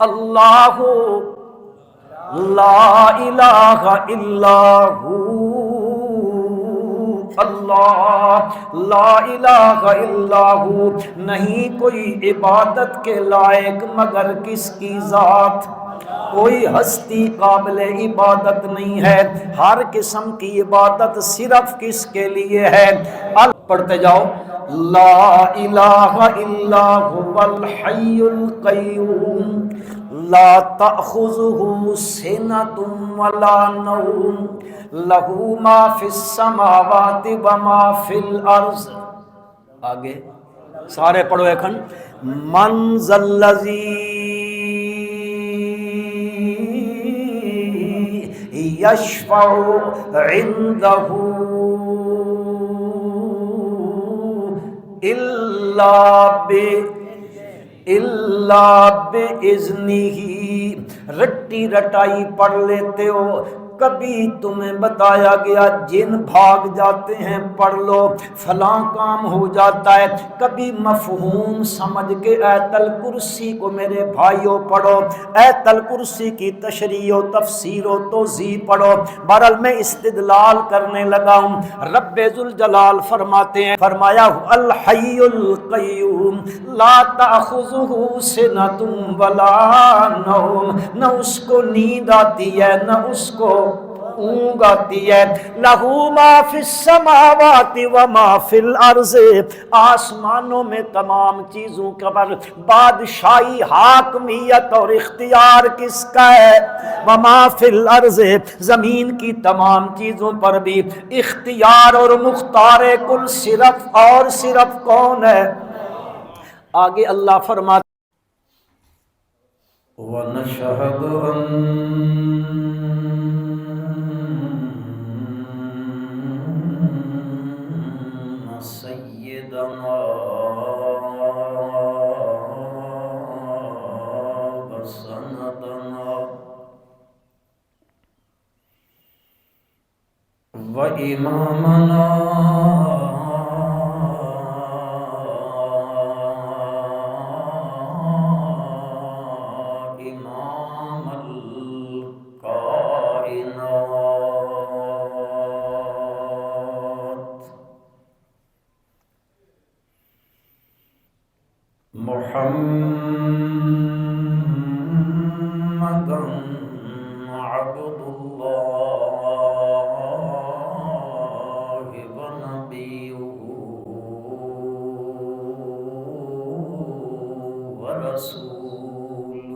اللہ لا الہ الا ہو، اللہ لا الہ الا ہو، نہیں کوئی عبادت کے لائق مگر کس کی ذات، کوئی ہستی قابل عبادت نہیں ہے، ہر قسم کی عبادت صرف کس کے لیے ہے؟ پڑھتے جاؤ، لا الہ الا هو الحی القیوم لا تأخذہ سنۃ ولا نوم لہ ما فی السماوات وما فی الارض۔ آگے سارے پڑھو ایکھن، من ذا الذی یشفع عندہ الا باذنہ۔ رٹی رٹائی پڑھ لیتے ہو، کبھی تمہیں بتایا گیا جن بھاگ جاتے ہیں پڑھ لو فلاں کام ہو جاتا ہے، کبھی مفہوم سمجھ کے آیت الکرسی کو میرے بھائیوں پڑھو، آیت الکرسی کی تشریح و تفسیر و توضیح پڑھو۔ بہرحال میں استدلال کرنے لگا ہوں، رب ذوالجلال فرماتے ہیں، فرمایا الحی القیوم لا تأخذہ سنۃ ولا نوم، نہ اس کو نیند آتی ہے نہ اس کو اونگ آتی ہے، لہ ما فی السماوات وما فی الارض، آسمانوں میں تمام چیزوں کا بادشاہی، حاکمیت اور اختیار کس کا ہے؟ وما فی الارض، زمین کی تمام چیزوں پر بھی اختیار اور مختار کل صرف اور صرف کون ہے؟ آگے اللہ فرماتا وَنَشْهَدُ أَنَّ سَيِّدَنَا وَسَنَدَنَا وَإِمَامَنَا محمدًا عبد الله ونبيه ورسوله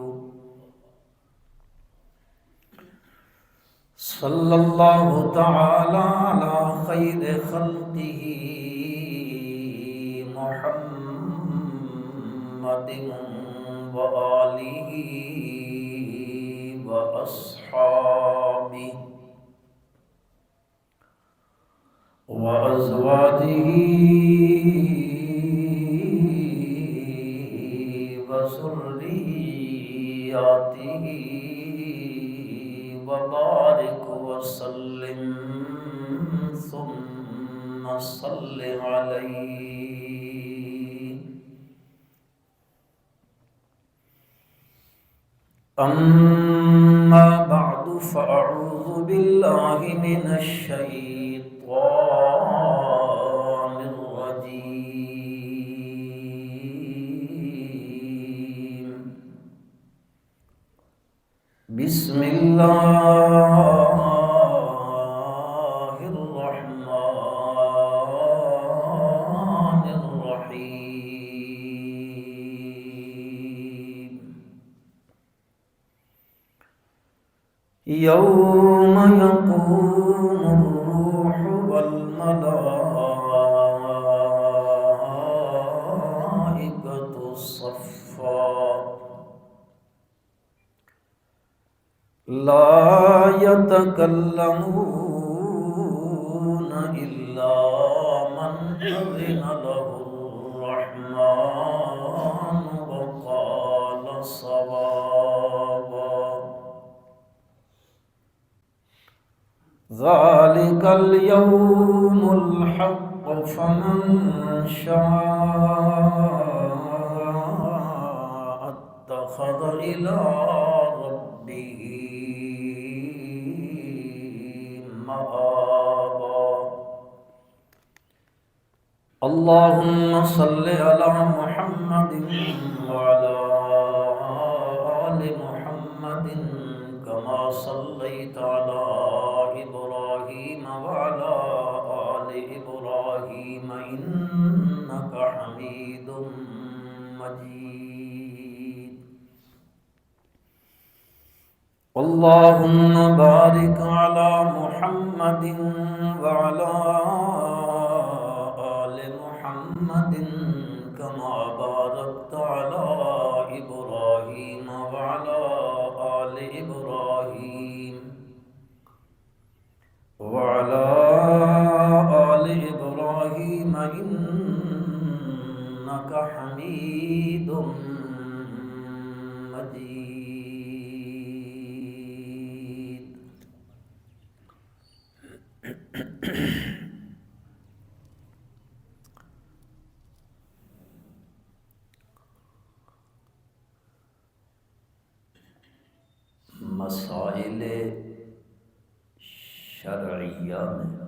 صلی اللہ تعالی علی خیر خلقہ محمد وآلہ وأصحابہ وأزواجہ وذریاتہ وبارک وسلم ثم صل علیہ۔ اما بعد فاعوذ باللہ من الشیطان الرجیم، بسم اللہ الرحمن الرحیم۔ یوم یقوم الروح والملائکۃ صفا، لا يتكلمون إلا من أذن له الرحمن وقال صوابا، ذلك اليوم الحق فمن شاء اتخذ واتخذ إلى ربه مآبا اللهم صل على محمد وعلى آل محمد كما صليت على إبراهيم وعلى آل إبراهيم إنك حميد مجيد اللهم بارك على محمد وعلى آل محمد كما باركت على إبراهيم وعلى آل إبراهيم وعلى آل إبراهيم إنك حميد مجيد مسائل شرعیہ میں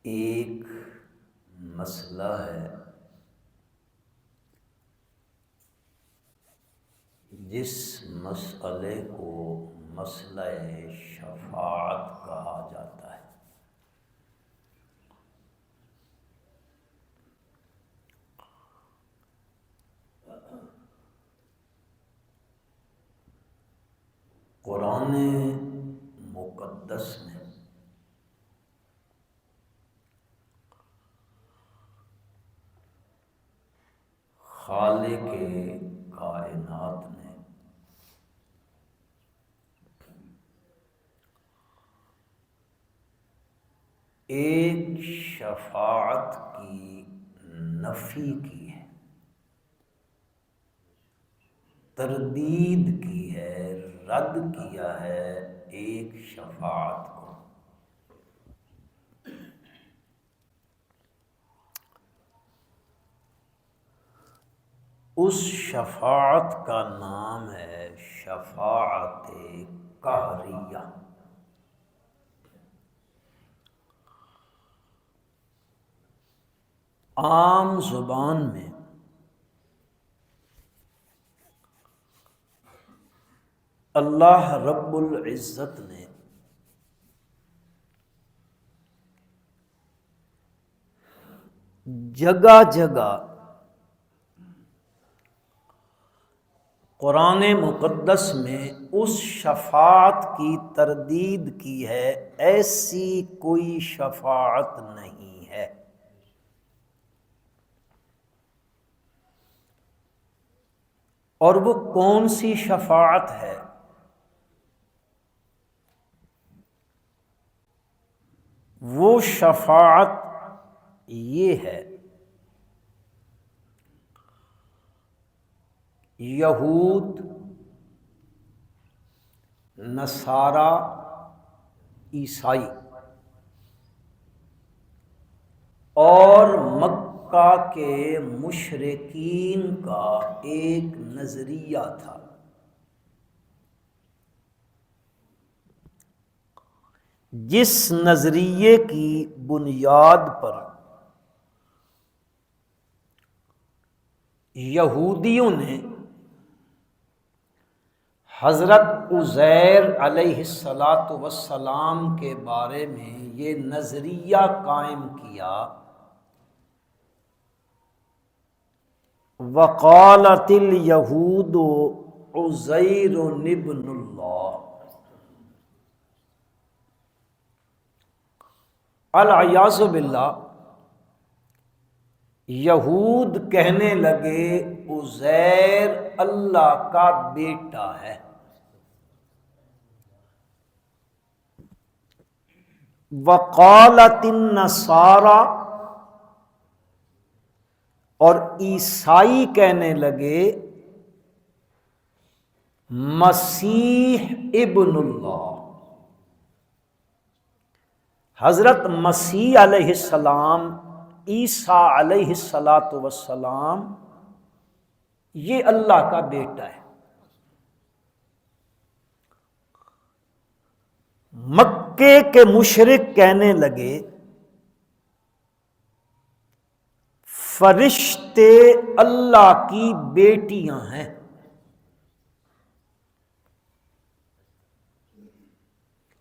ایک مسئلہ ہے جس مسئلے کو مسئلہ شفاعت کہا جاتا ہے۔ قرآن مقدس میں خالق کائنات نے ایک شفاعت کی نفی کی ہے، تردید کی ہے، رد کیا ہے ایک شفاعت کو۔ اس شفاعت کا نام ہے شفاعت قہریہ۔ عام زبان میں اللہ رب العزت نے جگہ جگہ قرآن مقدس میں اس شفاعت کی تردید کی ہے، ایسی کوئی شفاعت نہیں ہے۔ اور وہ کون سی شفاعت ہے؟ وہ شفاعت یہ ہے، یہود، نصارہ، عیسائی اور مکہ کے مشرکین کا ایک نظریہ تھا۔ جس نظریے کی بنیاد پر یہودیوں نے حضرت عزیر علیہ السلام کے بارے میں یہ نظریہ قائم کیا، وقالت الیہود عزیر ابن اللہ، العیاذ باللہ، یہود کہنے لگے عزیر اللہ کا بیٹا ہے۔ وقالت النصارى، اور عیسائی کہنے لگے مسیح ابن اللہ، حضرت مسیح علیہ السلام، عیسیٰ علیہ السلام، یہ اللہ کا بیٹا ہے۔ مکے کے مشرک کہنے لگے فرشتے اللہ کی بیٹیاں ہیں،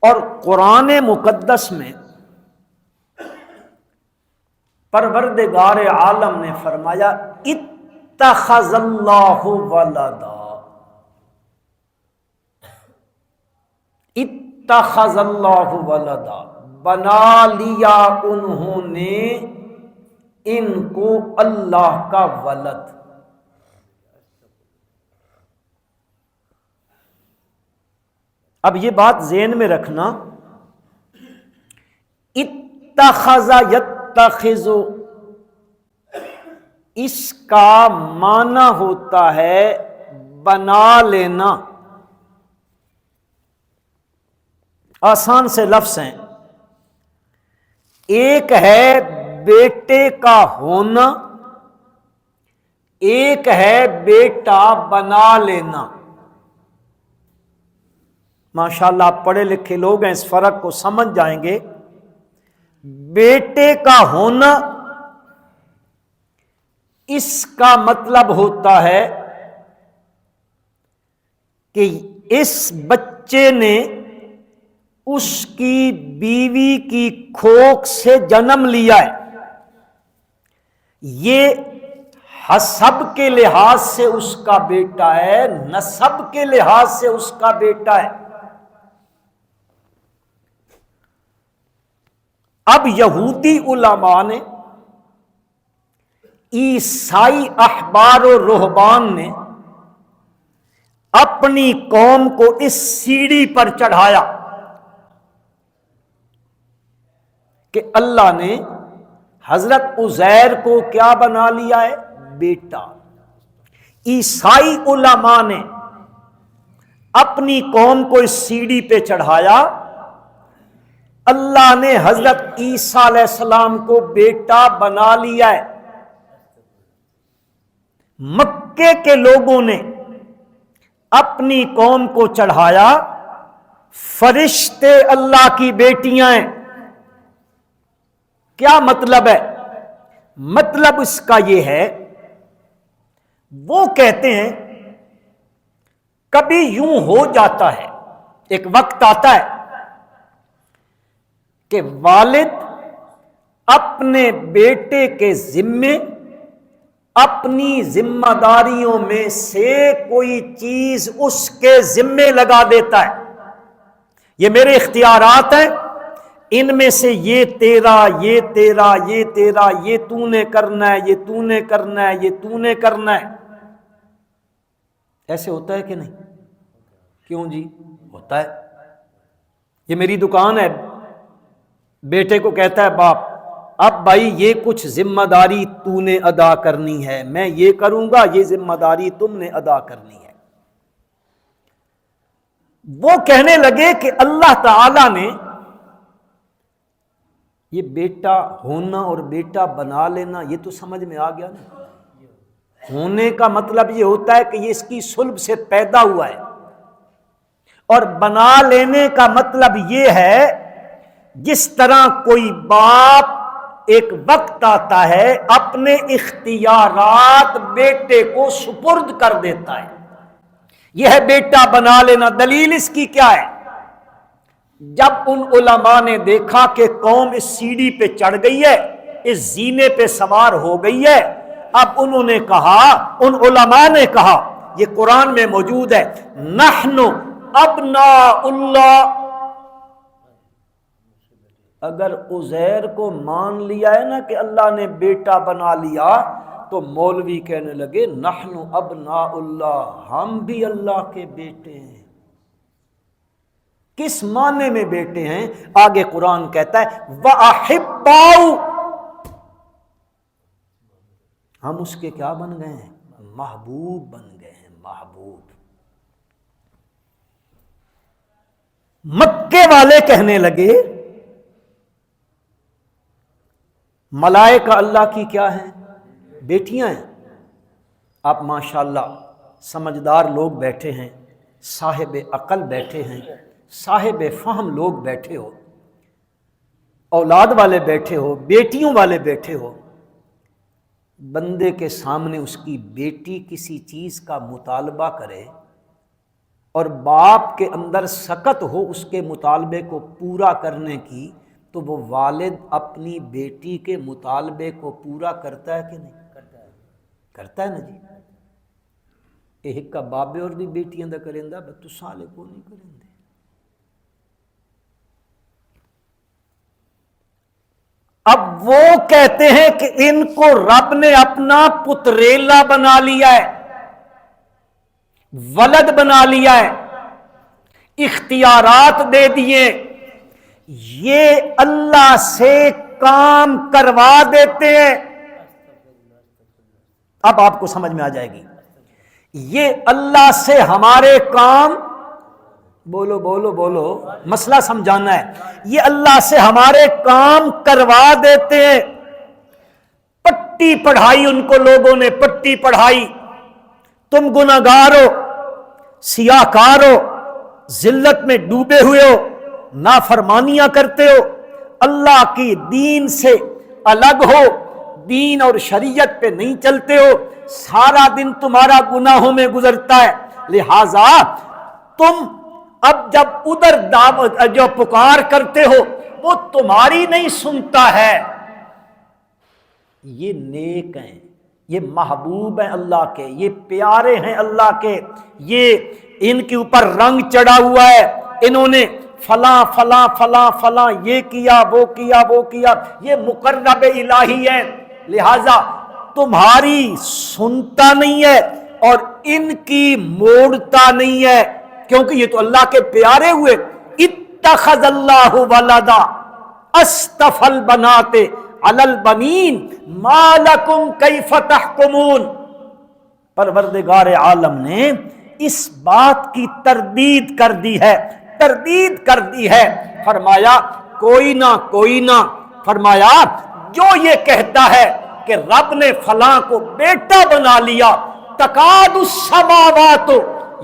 اور قرآن مقدس میں پروردگار عالم نے فرمایا اتخذ اللہ ولدا، اتخذ اللہ ولدا، بنا لیا انہوں نے ان کو اللہ کا ولد۔ اب یہ بات ذہن میں رکھنا، اتخذ یتخذ، اس کا معنی ہوتا ہے بنا لینا۔ آسان سے لفظ ہیں، ایک ہے بیٹے کا ہونا، ایک ہے بیٹا بنا لینا۔ ماشاءاللہ آپ پڑھے لکھے لوگ ہیں، اس فرق کو سمجھ جائیں گے۔ بیٹے کا ہونا، اس کا مطلب ہوتا ہے کہ اس بچے نے اس کی بیوی کی کھوک سے جنم لیا ہے، یہ حسب کے لحاظ سے اس کا بیٹا ہے، نسب کے لحاظ سے اس کا بیٹا ہے۔ اب یہودی علماء نے، عیسائی احبار و رہبان نے اپنی قوم کو اس سیڑھی پر چڑھایا کہ اللہ نے حضرت عزیر کو کیا بنا لیا ہے؟ بیٹا۔ عیسائی علماء نے اپنی قوم کو اس سیڑھی پہ چڑھایا، اللہ نے حضرت عیسیٰ علیہ السلام کو بیٹا بنا لیا ہے۔ مکے کے لوگوں نے اپنی قوم کو چڑھایا فرشتے اللہ کی بیٹیاں ہیں۔ کیا مطلب ہے؟ مطلب اس کا یہ ہے، وہ کہتے ہیں کبھی یوں ہو جاتا ہے، ایک وقت آتا ہے کہ والد اپنے بیٹے کے ذمے اپنی ذمہ داریوں میں سے کوئی چیز اس کے ذمے لگا دیتا ہے، یہ میرے اختیارات ہیں، ان میں سے یہ تیرا، یہ تیرا، یہ تیرا، یہ تو نے کرنا ہے، یہ تو نے کرنا ہے، یہ تو نے کرنا ہے۔ ایسے ہوتا ہے کہ نہیں؟ کیوں جی؟ ہوتا ہے۔ یہ میری دکان ہے، بیٹے کو کہتا ہے باپ اب بھائی یہ کچھ ذمہ داری تو نے ادا کرنی ہے، میں یہ کروں گا، یہ ذمہ داری تم نے ادا کرنی ہے۔ وہ کہنے لگے کہ اللہ تعالی نے یہ بیٹا ہونا اور بیٹا بنا لینا، یہ تو سمجھ میں آ گیا نا۔ ہونے کا مطلب یہ ہوتا ہے کہ یہ اس کی صلب سے پیدا ہوا ہے، اور بنا لینے کا مطلب یہ ہے جس طرح کوئی باپ ایک وقت آتا ہے اپنے اختیارات بیٹے کو سپرد کر دیتا ہے، یہ ہے بیٹا بنا لینا۔ دلیل اس کی کیا ہے؟ جب ان علماء نے دیکھا کہ قوم اس سیڑھی پہ چڑھ گئی ہے، اس زینے پہ سوار ہو گئی ہے، اب انہوں نے کہا، ان علماء نے کہا، یہ قرآن میں موجود ہے، نحن ابناء اللہ۔ اگر عزیر کو مان لیا ہے نا کہ اللہ نے بیٹا بنا لیا، تو مولوی کہنے لگے نحن ابناء اللہ، ہم بھی اللہ کے بیٹے ہیں۔ کس معنی میں بیٹے ہیں؟ آگے قرآن کہتا ہے وَأَحِبَّاؤُ، ہم اس کے کیا بن گئے ہیں؟ محبوب بن گئے ہیں، محبوب۔ مکے والے کہنے لگے ملائکہ اللہ کی کیا ہیں؟ بیٹیاں ہیں۔ آپ ماشاءاللہ سمجھدار لوگ بیٹھے ہیں، صاحب عقل بیٹھے ہیں، صاحب فہم لوگ بیٹھے ہو، اولاد والے بیٹھے ہو، بیٹیوں والے بیٹھے ہو، بندے کے سامنے اس کی بیٹی کسی چیز کا مطالبہ کرے اور باپ کے اندر سکت ہو اس کے مطالبے کو پورا کرنے کی، تو وہ والد اپنی بیٹی کے مطالبے کو پورا کرتا ہے کہ نہیں؟ کرتا ہے نا جی۔ ایک کا بابے اور بھی بیٹیاں دا کریں دا تو سالے کو نہیں کریں دے۔ اب وہ کہتے ہیں کہ ان کو رب نے اپنا پتریلا بنا لیا ہے، ولد بنا لیا ہے، اختیارات دے دیے، یہ اللہ سے کام کروا دیتے ہیں۔ اب آپ کو سمجھ میں آ جائے گی، یہ اللہ سے ہمارے کام، بولو بولو بولو، مسئلہ سمجھانا ہے، یہ اللہ سے ہمارے کام کروا دیتے ہیں۔ پٹی پڑھائی ان کو لوگوں نے، پٹی پڑھائی، تم گناہگار ہو، سیاہ کار ہو، ذلت میں ڈوبے ہوئے ہو، نافرمانیاں کرتے ہو، اللہ کی دین سے الگ ہو، دین اور شریعت پہ نہیں چلتے ہو، سارا دن تمہارا گناہوں میں گزرتا ہے، لہذا تم اب جب ادھر دعوت جو پکار کرتے ہو وہ تمہاری نہیں سنتا ہے۔ یہ نیک ہیں، یہ محبوب ہیں اللہ کے، یہ پیارے ہیں اللہ کے، یہ ان کے اوپر رنگ چڑھا ہوا ہے، انہوں نے فلاں فلاں فلاں فلاں یہ کیا وہ کیا وہ کیا، یہ مقرب الہی ہے، لہذا تمہاری سنتا نہیں ہے اور ان کی موڑتا نہیں ہے، کیونکہ یہ تو اللہ کے پیارے ہوئے۔ اتخذ اللہ ولدا اصطفى البنات علی البنین ما لکم کیف تحکمون۔ پروردگار عالم نے اس بات کی تردید کر دی ہے، تردید کر دی ہے، فرمایا کوئی نہ، فرمایا جو یہ کہتا ہے کہ رب نے فلاں کو بیٹا بنا لیا، تکاد السماوات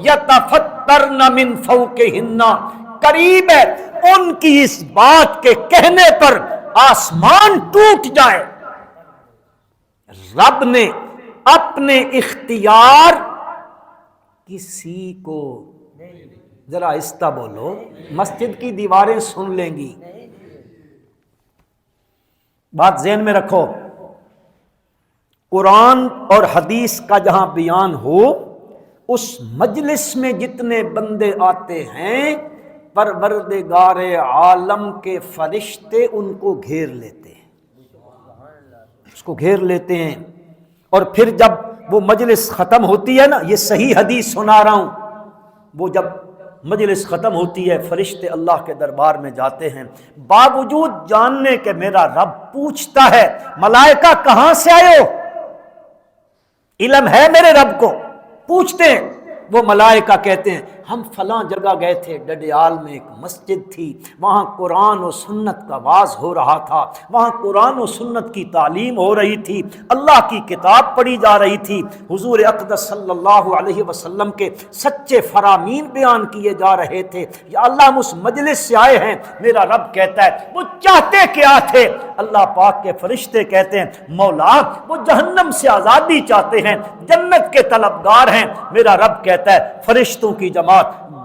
یتفطرن من فوقہن، قریب ہے ان کی اس بات کے کہنے پر آسمان ٹوٹ جائے۔ رب نے اپنے اختیار کسی کو، ذرا آہستہ بولو، مسجد کی دیواریں سن لیں گی، بات ذہن میں رکھو، قرآن اور حدیث کا جہاں بیان ہو اس مجلس میں جتنے بندے آتے ہیں پروردگار عالم کے فرشتے ان کو گھیر لیتے ہیں، اس کو گھیر لیتے ہیں، اور پھر جب وہ مجلس ختم ہوتی ہے نا، یہ صحیح حدیث سنا رہا ہوں، وہ جب مجلس ختم ہوتی ہے فرشتے اللہ کے دربار میں جاتے ہیں، باوجود جاننے کہ میرا رب پوچھتا ہے ملائکہ کہاں سے آئے ہو، علم ہے میرے رب کو، پوچھتے ہیں، وہ ملائکہ کہتے ہیں ہم فلاں جگہ گئے تھے، ڈڈیال میں ایک مسجد تھی، وہاں قرآن و سنت کا واعظ ہو رہا تھا، وہاں قرآن و سنت کی تعلیم ہو رہی تھی، اللہ کی کتاب پڑھی جا رہی تھی، حضور اقدس صلی اللہ علیہ وسلم کے سچے فرامین بیان کیے جا رہے تھے، یا اللہ ہم اس مجلس سے آئے ہیں۔ میرا رب کہتا ہے وہ چاہتے کیا تھے؟ اللہ پاک کے فرشتے کہتے ہیں مولا وہ جہنم سے آزادی چاہتے ہیں، جنت کے طلبگار ہیں۔ میرا رب کہتا ہے فرشتوں کی جماعت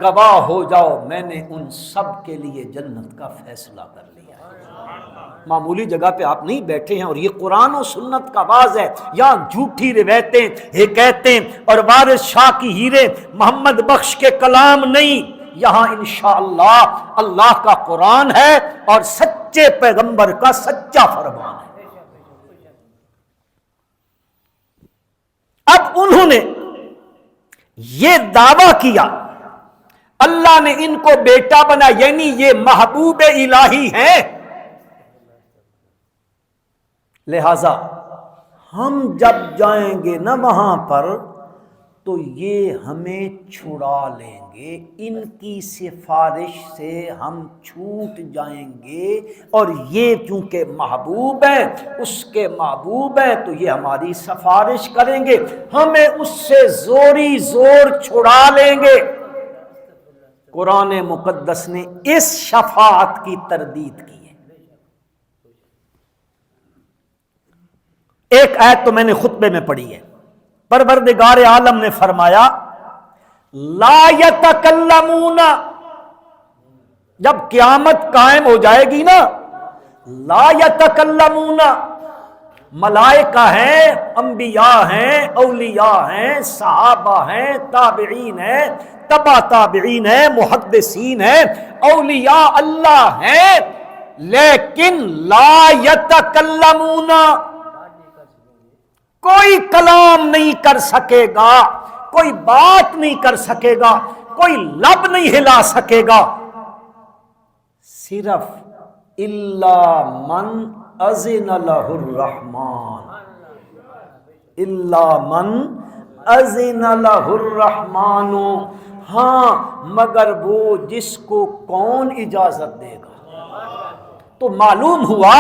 گواہ ہو جاؤ، میں نے ان سب کے لیے جنت کا فیصلہ کر لیا ہے۔ معمولی جگہ پہ آپ نہیں بیٹھے ہیں، اور یہ قرآن و سنت کا باز ہے، یہاں جھوٹی روایتیں، حکایتیں اور وارث شاہ کی ہیرے محمد بخش کے کلام نہیں، یہاں انشاءاللہ اللہ کا قرآن ہے اور سچے پیغمبر کا سچا فرمان ہے۔ اب انہوں نے یہ دعویٰ کیا اللہ نے ان کو بیٹا بنا، یعنی یہ محبوب الہی ہیں، لہذا ہم جب جائیں گے نا وہاں پر تو یہ ہمیں چھڑا لیں گے، ان کی سفارش سے ہم چھوٹ جائیں گے، اور یہ چونکہ محبوب ہے، اس کے محبوب ہے، تو یہ ہماری سفارش کریں گے، ہمیں اس سے زوری زور چھڑا لیں گے۔ قرآن مقدس نے اس شفاعت کی تردید کی ہے۔ ایک آیت تو میں نے خطبے میں پڑھی ہے، پروردگار عالم نے فرمایا لا یتکلمون، جب قیامت قائم ہو جائے گی نا، لا یتکلمون، ملائکہ ہیں، انبیاء ہیں، اولیاء ہیں، صحابہ ہیں، تابعین ہیں، تبع تابعین ہیں، محدثین ہیں، اولیاء اللہ ہیں، لیکن لا یتکلمون، کوئی کلام نہیں کر سکے گا، کوئی بات نہیں کر سکے گا، کوئی لب نہیں ہلا سکے گا، صرف الا من اذن لہ الرحمن، الا من اذن لہ الرحمن، ہاں مگر وہ جس کو کون اجازت دے گا۔ تو معلوم ہوا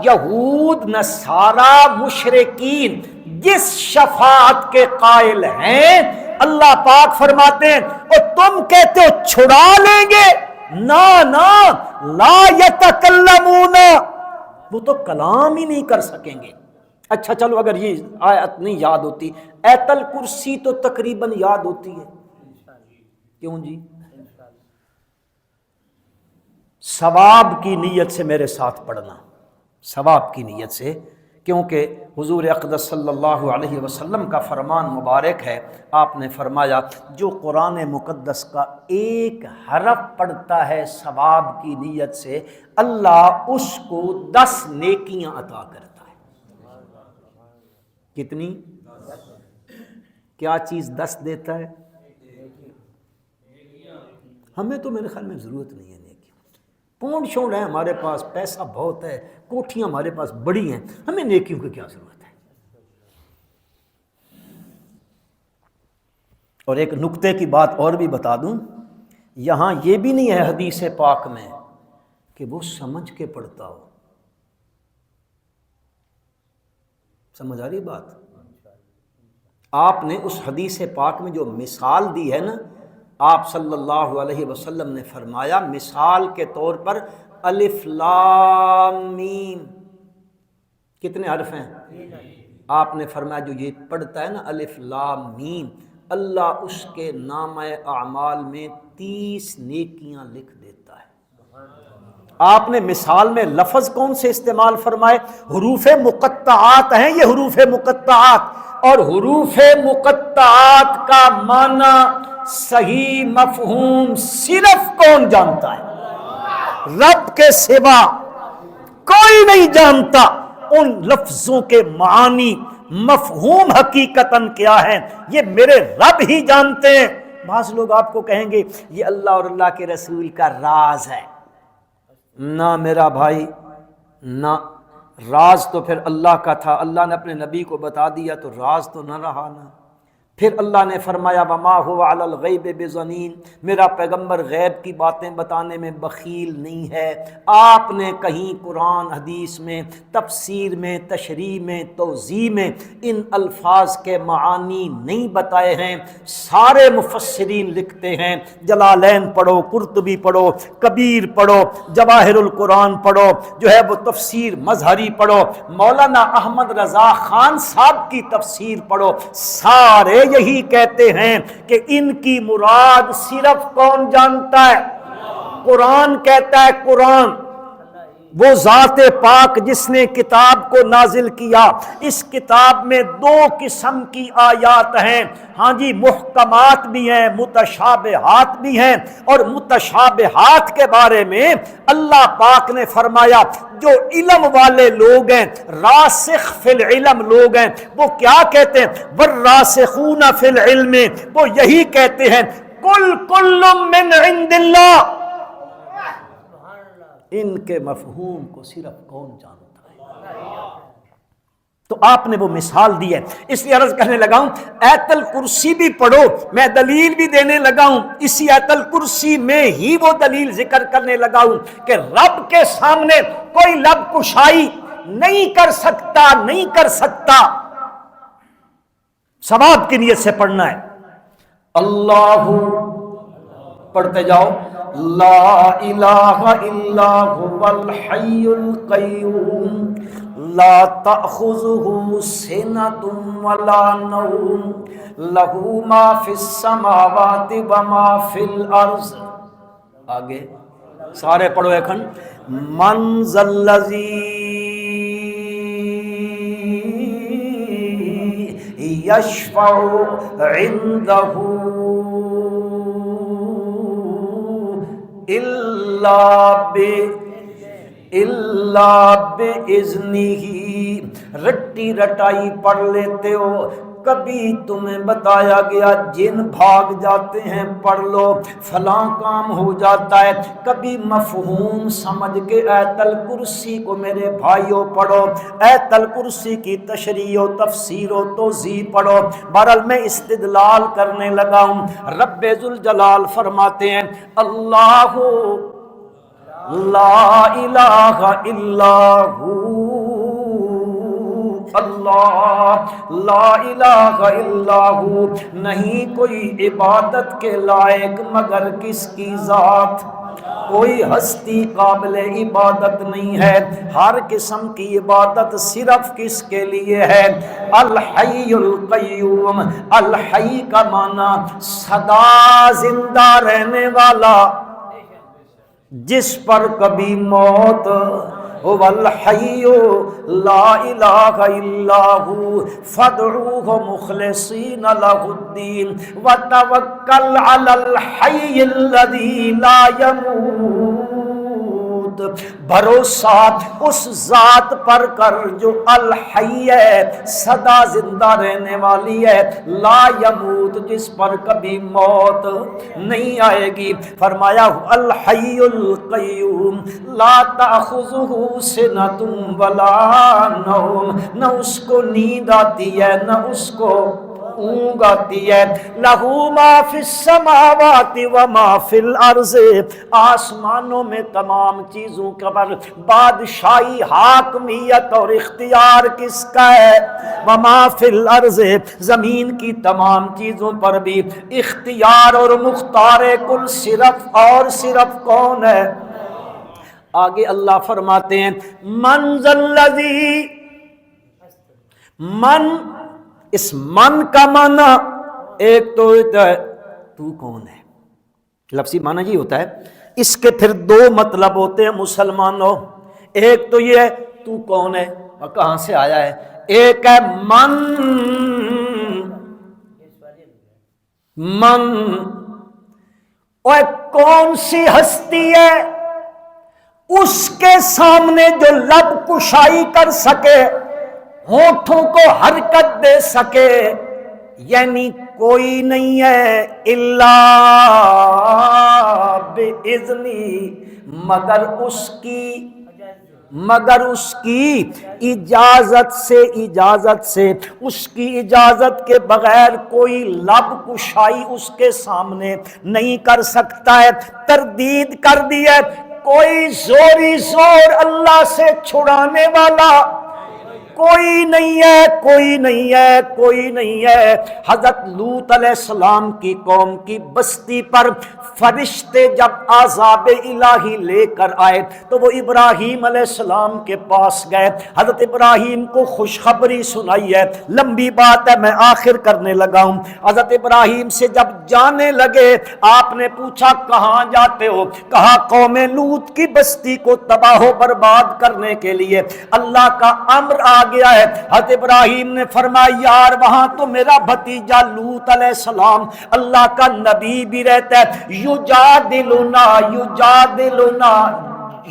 یہود نصارا مشرکین جس شفاعت کے قائل ہیں، اللہ پاک فرماتے ہیں اور تم کہتے ہو چھڑا لیں گے، نا نا، لا یتکلمون، وہ تو کلام ہی نہیں کر سکیں گے۔ اچھا چلو، اگر یہ آیت نہیں یاد ہوتی، آیت الکرسی تو تقریباً یاد ہوتی ہے، کیوں جی؟ ثواب کی نیت سے میرے ساتھ پڑھنا، ثواب کی نیت سے، کیونکہ حضور اقدس صلی اللہ علیہ وسلم کا فرمان مبارک ہے، آپ نے فرمایا جو قرآن مقدس کا ایک حرف پڑھتا ہے ثواب کی نیت سے، اللہ اس کو 10 نیکیاں عطا کرتا ہے۔ کتنی؟ کیا چیز 10 دیتا ہے؟ ہمیں تو میرے خیال میں ضرورت نہیں ہے نیکیوں، پونڈ شونڈ ہے ہمارے پاس، پیسہ بہت ہے، کوٹھیاں ہمارے پاس بڑی ہیں، ہمیں نیکیوں کی کیا ضرورت ہے؟ اور ایک نکتے کی بات اور بھی بتا دوں، یہاں یہ بھی نہیں ہے حدیث پاک میں کہ وہ سمجھ کے پڑھتا ہو، سمجھ آ رہی بات؟ آپ نے اس حدیث پاک میں جو مثال دی ہے نا، آپ صلی اللہ علیہ وسلم نے فرمایا مثال کے طور پر الف لام میم، کتنے حرف ہیں؟ آپ نے فرمایا جو یہ پڑھتا ہے نا الف لام میم، اللہ اس کے نامہ اعمال میں 30 نیکیاں لکھ دیتا ہے۔ آپ نے مثال میں لفظ کون سے استعمال فرمائے؟ حروف مقطعات ہیں یہ، حروف مقطعات، اور حروف مقطعات کا معنی صحیح مفہوم صرف کون جانتا ہے؟ رب کے سوا کوئی نہیں جانتا ان لفظوں کے معانی، مفہوم حقیقتاً کیا ہے، یہ میرے رب ہی جانتے ہیں۔ بعض لوگ آپ کو کہیں گے یہ اللہ اور اللہ کے رسول کا راز ہے، نہ میرا بھائی نہ، راز تو پھر اللہ کا تھا، اللہ نے اپنے نبی کو بتا دیا تو راز تو نہ رہا نا۔ پھر اللہ نے فرمایا وما هو علی الغیب بضنین، میرا پیغمبر غیب کی باتیں بتانے میں بخیل نہیں ہے۔ آپ نے کہیں قرآن حدیث میں، تفسیر میں، تشریح میں، توضیح میں ان الفاظ کے معانی نہیں بتائے ہیں۔ سارے مفسرین لکھتے ہیں، جلالین پڑھو، قرطبی پڑھو، کبیر پڑھو، جواہر القرآن پڑھو، جو ہے وہ تفسیر مظہری پڑھو، مولانا احمد رضا خان صاحب کی تفسیر پڑھو، سارے یہی کہتے ہیں کہ ان کی مراد صرف کون جانتا ہے؟ قرآن کہتا ہے، قرآن وہ ذات پاک جس نے کتاب کو نازل کیا، اس کتاب میں 2 قسم کی آیات ہیں، ہاں جی، محکمات بھی ہیں، متشابہات بھی ہیں، اور متشابہات کے بارے میں اللہ پاک نے فرمایا جو علم والے لوگ ہیں، راسخ فی العلم لوگ ہیں، وہ کیا کہتے ہیں؟ والراسخون فی العلم، وہ یہی کہتے ہیں کل من عند اللہ، ان کے مفہوم کو صرف کون جانتا ہے؟ تو آپ نے وہ مثال دی ہے، اس لیے عرض کرنے لگا ہوں آیت الکرسی بھی پڑھو، میں دلیل بھی دینے لگا ہوں، اسی آیت الکرسی میں ہی وہ دلیل ذکر کرنے لگا ہوں کہ رب کے سامنے کوئی لب کشائی نہیں کر سکتا، ثواب کی نیت سے پڑھنا ہے۔ اللہ پڑھتے جاؤ، لا الہ الا هو الحی القیوم لا تأخذہ سنۃ ولا نوم لہ ما فی السماوات وما فی الارض۔ آگے سارے پڑھو ایکھن، من ذا الذی یشفع عندہ الا باذنہ۔ رٹی رٹائی پڑھ لیتے ہو، کبھی تمہیں بتایا گیا جن بھاگ جاتے ہیں پڑھ لو فلاں کام ہو جاتا ہے، کبھی مفہوم سمجھ کے آیت الکرسی کو میرے بھائیوں پڑھو، آیت الکرسی کی تشریح و تفسیر و توضیح پڑھو۔ بہرحال میں استدلال کرنے لگا ہوں، رب ذوالجلال فرماتے ہیں اللہ لا الہ الا ہو، اللہ لا الہ الا ہو، نہیں کوئی عبادت کے لائق مگر کس کی ذات، کوئی ہستی قابل عبادت نہیں ہے، ہر قسم کی عبادت صرف کس کے لیے ہے؟ الحی القیوم۔ الحی کا معنی سدا زندہ رہنے والا، جس پر کبھی موت، هو الحی لا الہ الا ہو فادعوہ مخلصین لہ الدین وتوکل علی الحی الذی لا یموت۔ بھروسہ اس ذات پر کر جو الحی ہے، سدا زندہ رہنے والی ہے، لا یموت، جس پر کبھی موت نہیں آئے گی۔ فرمایا الحی القیوم لا تأخذہ سنۃ ولا نوم، نہ اس کو نیند آتی ہے نہ اس کو اونگ آتی ہے، لہ ما فی السماوات وما فی الارض، آسمانوں میں تمام چیزوں کا بادشاہی، حاکمیت اور اختیار کس کا ہے؟ وما فی الارض، زمین کی تمام چیزوں پر بھی اختیار اور مختار کل صرف اور صرف کون ہے؟ آگے اللہ فرماتے ہیں من ذا الذی، من، اس من کا معنی ایک تو ہوتا ہے تو کون ہے، لفظی معنی یہ ہوتا ہے، اس کے پھر دو مطلب ہوتے ہیں مسلمانوں، ایک تو یہ ہے تو کون ہے اور کہاں سے آیا ہے، ایک ہے من، من اور کون سی ہستی ہے اس کے سامنے جو لب کشائی کر سکے، ہونٹوں کو حرکت دے سکے، یعنی کوئی نہیں ہے الا باذنی، مگر اس کی اجازت سے، اس کی اجازت کے بغیر کوئی لب کشائی اس کے سامنے نہیں کر سکتا ہے۔ تردید کر دی ہے، کوئی زوری زور اللہ سے چھڑانے والا کوئی نہیں ہے، کوئی نہیں ہے، کوئی نہیں ہے۔ حضرت لوط علیہ السلام کی قوم کی بستی پر فرشتے جب عذاب الہی لے کر آئے تو وہ ابراہیم علیہ السلام کے پاس گئے، حضرت ابراہیم کو خوشخبری سنائی ہے، لمبی بات ہے میں آخر کرنے لگا ہوں۔ حضرت ابراہیم سے جب جانے لگے، آپ نے پوچھا کہاں جاتے ہو؟ کہا قوم لوط کی بستی کو تباہ و برباد کرنے کے لیے اللہ کا امر آ گیا ہے۔ حضرت ابراہیم نے فرمایا یار وہاں تو میرا بھتیجا لوط علیہ السلام اللہ کا نبی بھی رہتا ہے، یجادلنا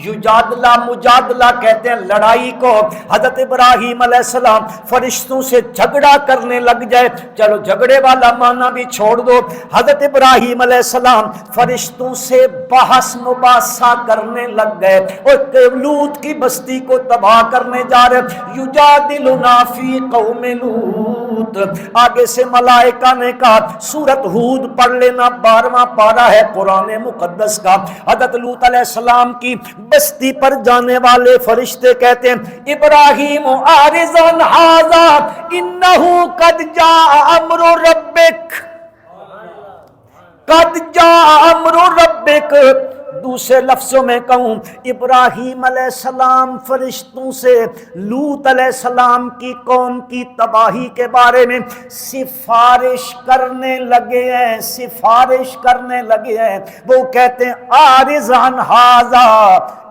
یجادلہ مجادلہ کہتے ہیں لڑائی کو. حضرت ابراہیم علیہ السلام فرشتوں سے جھگڑا کرنے لگ جائے. چلو جھگڑے والا معنی بھی چھوڑ دو. حضرت ابراہیم علیہ السلام فرشتوں سے بحث مباحثہ کرنے لگ گئے اور لوط کی بستی کو تباہ کرنے جا رہے. یجادلنا فی قوم لوط. آگے سے ملائکہ نے کہا سورۃ ہود پڑھ لینا، 12واں پارہ ہے قرآن مقدس کا. حضرت لوط علیہ السلام کی بستی پر جانے والے فرشتے کہتے ہیں ابراہیم عارض عن ھذا انہ قد جاء امر ربک، قد جاء امر ربک. دوسرے لفظوں میں کہوں ابراہیم علیہ السلام فرشتوں سے لوط علیہ السلام کی قوم کی تباہی کے بارے میں سفارش کرنے لگے ہیں، سفارش کرنے لگے ہیں. وہ کہتے ہیں عارض عن ھذا،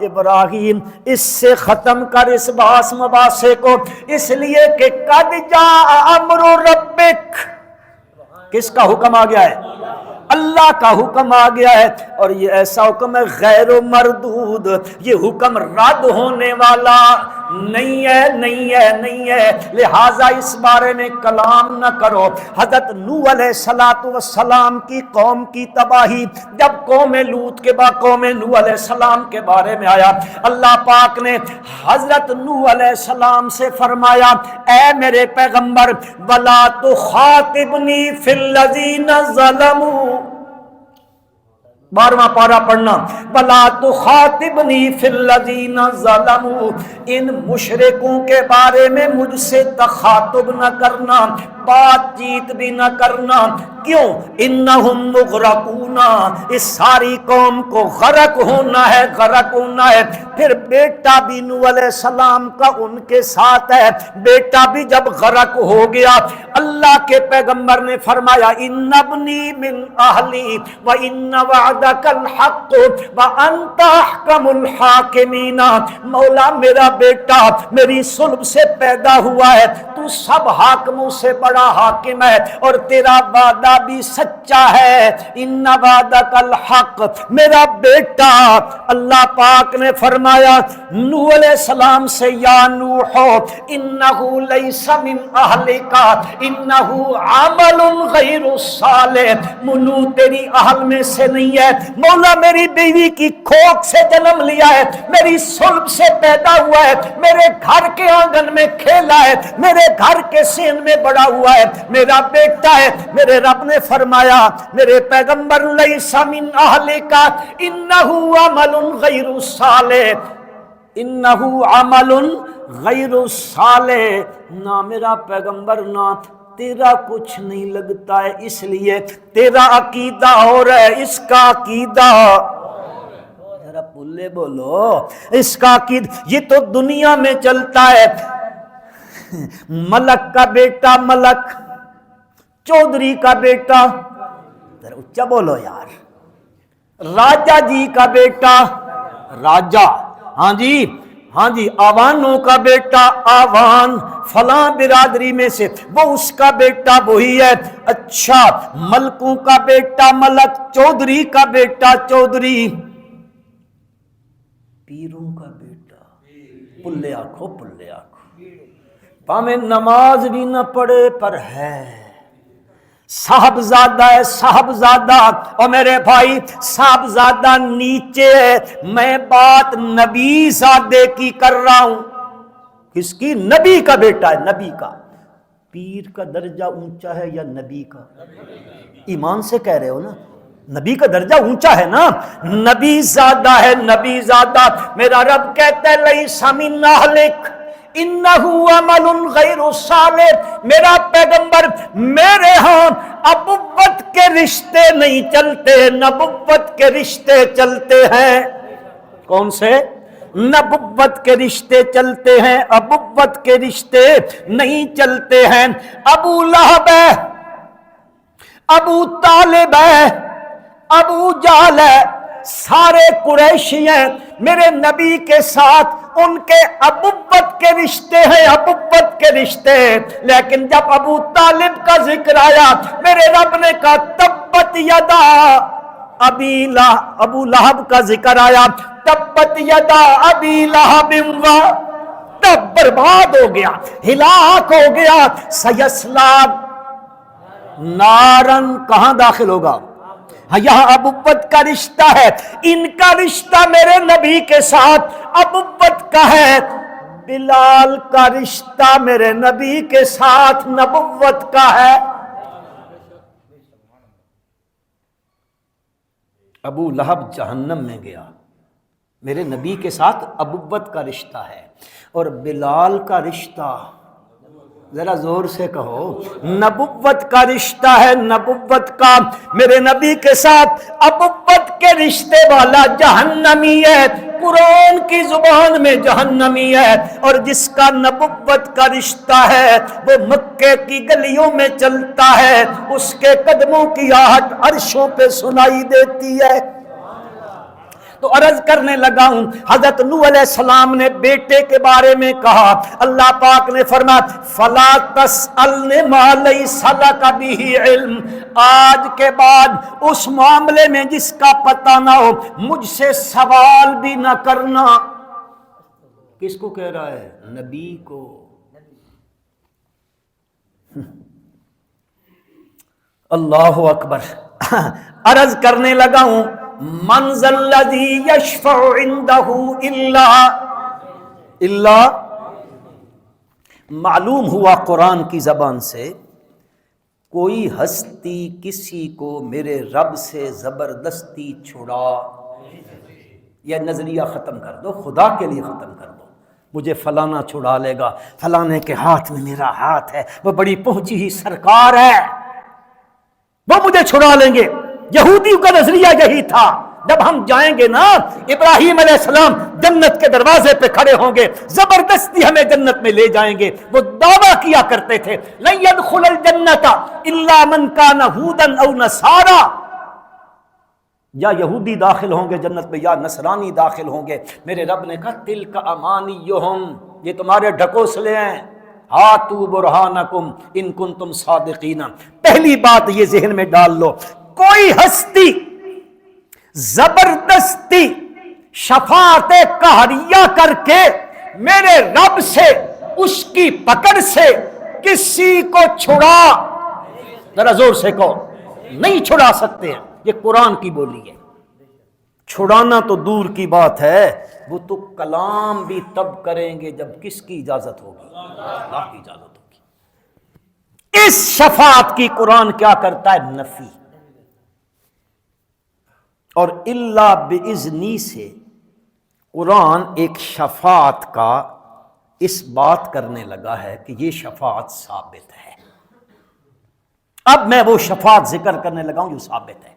ابراہیم اس سے ختم کر اس بحث مباحثے کو، اس لیے کہ قد جاء امر ربک. کس کا حکم آ گیا ہے؟ اللہ کا حکم آ گیا ہے. اور یہ ایسا حکم ہے غیر مردود، یہ حکم رد ہونے والا نہیں ہے، نہیں ہے، نہیں ہے. لہٰذا اس بارے میں کلام نہ کرو. حضرت نوح علیہ السلام کی قوم کی تباہی جب قوم لوط کے بعد قوم نوح علیہ السلام کے بارے میں آیا، اللہ پاک نے حضرت نوح علیہ السلام سے فرمایا اے میرے پیغمبر وَلَا تُخَاطِبْنِي فِي الَّذِينَ ظَلَمُوا. 12واں پارہ پڑھنا وَلَا تُخَاطِبْنِي فِي الَّذِينَ ظَلَمُوا. ان مشرکوں کے بارے میں مجھ سے تخاطب نہ کرنا، بات چیت بھی نہ کرنا. کیوں؟ انہم مغرقون، اس ساری قوم کو غرق ہونا ہے، غرق ہونا ہے. پھر بیٹا بھی نوح علیہ السلام کا ان کے ساتھ ہے. بیٹا بھی جب غرق ہو گیا اللہ کے پیغمبر نے فرمایا ان ابنی من اہلی وان وعدک الحق وانت احکم الحاکمین. مولا میرا بیٹا میری صلب سے پیدا ہوا ہے، تو سب حاکموں سے بڑا حاکم ہے اور تیرا وعدہ بھی سچا ہے. ان وعدک الحق، میرا بیٹا. اللہ پاک نے فرمایا نوح علیہ السلام سے یا نوح انہ لیس من اہلک انہ عمل غیر صالح. منو تیری اہل میں سے نہیں ہے. مولا میری بیوی کی کھوک سے جنم لیا ہے، میری صلب سے پیدا ہوا ہے، میرے گھر کے آنگن میں کھیلا ہے، میرے گھر کے سین میں بڑا ہوا ہے، میرا بیٹا ہے. میرے رب نے فرمایا میرے پیغمبر لیس من اہلک انہ عمل غیر صالح، انہ عمل غیر صالح. نہ میرا پیغمبر نہ تیرا کچھ نہیں لگتا ہے، اس لیے تیرا عقیدہ اور ہے، اس کا عقیدہ ذرا پلے بولو، اس کا عقیدہ. یہ تو دنیا میں چلتا ہے. ملک کا بیٹا ملک، چودھری کا بیٹا، ذرا اچھا بولو یار، راجہ جی کا بیٹا راجہ، ہاں جی ہاں جی، آوانوں کا بیٹا آوان، فلاں برادری میں سے وہ اس کا بیٹا وہی ہے. اچھا ملکوں کا بیٹا ملک، چودھری کا بیٹا چودھری، پیروں کا بیٹا. پلے آنکھو پلے آنکھو، پامیں نماز بھی نہ پڑھے پر ہے صاحبزادہ ہے، صاحبزادہ. اور میرے بھائی صاحبزادہ نیچے ہے. میں بات نبی زادے کی کر رہا ہوں. کس کی؟ نبی کا بیٹا ہے، نبی کا. پیر کا درجہ اونچا ہے یا نبی کا؟ ایمان سے کہہ رہے ہو نا، نبی کا درجہ اونچا ہے نا. نبی زادہ ہے، نبی زادہ. میرا رب کہتا ہے لیس من اہلک انہ عمل غیر صالح. میرا پیغمبر میرے ہاں ابوت کے رشتے نہیں چلتے، نبوت کے رشتے چلتے ہیں. کون سے؟ نبوت کے رشتے چلتے ہیں، ابوت کے رشتے نہیں چلتے ہیں. ابو لہب ہے، ابو طالب ہے، ابو جہل ہے، سارے قریشی ہیں. میرے نبی کے ساتھ ان کے ابوت کے رشتے ہیں، ابوت کے رشتے. لیکن جب ابو طالب کا ذکر آیا میرے رب نے کہا تبت یدا ابو لہب کا ذکر آیا تبت یدا ابی لہب و تب، برباد ہو گیا، ہلاک ہو گیا، سیصلا نارن، کہاں داخل ہوگا؟ یہاں ابوت کا رشتہ ہے، ان کا رشتہ میرے نبی کے ساتھ ابوت کا ہے، بلال کا رشتہ میرے نبی کے ساتھ نبوت کا ہے۔ ابو لہب جہنم میں گیا، میرے نبی کے ساتھ ابوت کا رشتہ ہے، اور بلال کا رشتہ ذرا زور سے کہو، نبوت کا رشتہ ہے، نبوت کا، میرے نبی کے ساتھ ابوت کے رشتے والا جہنمی ہے، قرآن کی زبان میں جہنمی ہے، اور جس کا نبوت کا رشتہ ہے وہ مکے کی گلیوں میں چلتا ہے، اس کے قدموں کی آہٹ عرشوں پہ سنائی دیتی ہے۔ تو عرض کرنے لگا ہوں، حضرت نوح علیہ السلام نے بیٹے کے بارے میں کہا، اللہ پاک نے فرمایا فلا تسألنی ما لیس لک بہ علم، آج کے بعد اس معاملے میں جس کا پتہ نہ ہو مجھ سے سوال بھی نہ کرنا۔ کس کو کہہ رہا ہے؟ نبی کو۔ اللہ اکبر۔ عرض کرنے لگا ہوں، من ذا الذی یشفع عنده الا معلوم ہوا قرآن کی زبان سے، کوئی ہستی کسی کو میرے رب سے زبردستی چھڑا، یہ نظریہ ختم کر دو، خدا کے لیے ختم کر دو، مجھے فلانا چھڑا لے گا، فلانے کے ہاتھ میں میرا ہاتھ ہے، وہ بڑی پہنچی ہوئی سرکار ہے، وہ مجھے چھڑا لیں گے۔ یہودیوں کا نظریہ یہی تھا، جب ہم جائیں گے نا، ابراہیم علیہ السلام جنت کے دروازے پہ کھڑے ہوں گے، زبردستی ہمیں جنت میں لے جائیں گے، وہ دعویٰ کیا کرتے تھے لن يدخل الجنت الا من كان هودا او نصارى، یا یہودی داخل ہوں گے جنت میں یا نصرانی داخل ہوں گے۔ میرے رب نے کہا تلک امانیہم، یہ تمہارے ڈھکوسلے ہیں، ہاتوا برہانکم ان کنتم صادقین۔ پہلی بات یہ ذہن میں ڈال لو، کوئی ہستی زبردستی شفاعت قہریہ کر کے میرے رب سے، اس کی پکڑ سے کسی کو چھڑا، ذرا زور سے کہو، نہیں چھڑا سکتے ہیں، یہ قرآن کی بولی ہے۔ چھڑانا تو دور کی بات ہے، وہ تو کلام بھی تب کریں گے جب کس کی اجازت ہوگی؟ اللہ کی اجازت ہوگی۔ اس شفاعت کی قرآن کیا کرتا ہے؟ نفی۔ اور اللہ باذنی سے قرآن ایک شفاعت کا اس بات کرنے لگا ہے کہ یہ شفاعت ثابت ہے۔ اب میں وہ شفاعت ذکر کرنے لگا ہوں جو ثابت ہے۔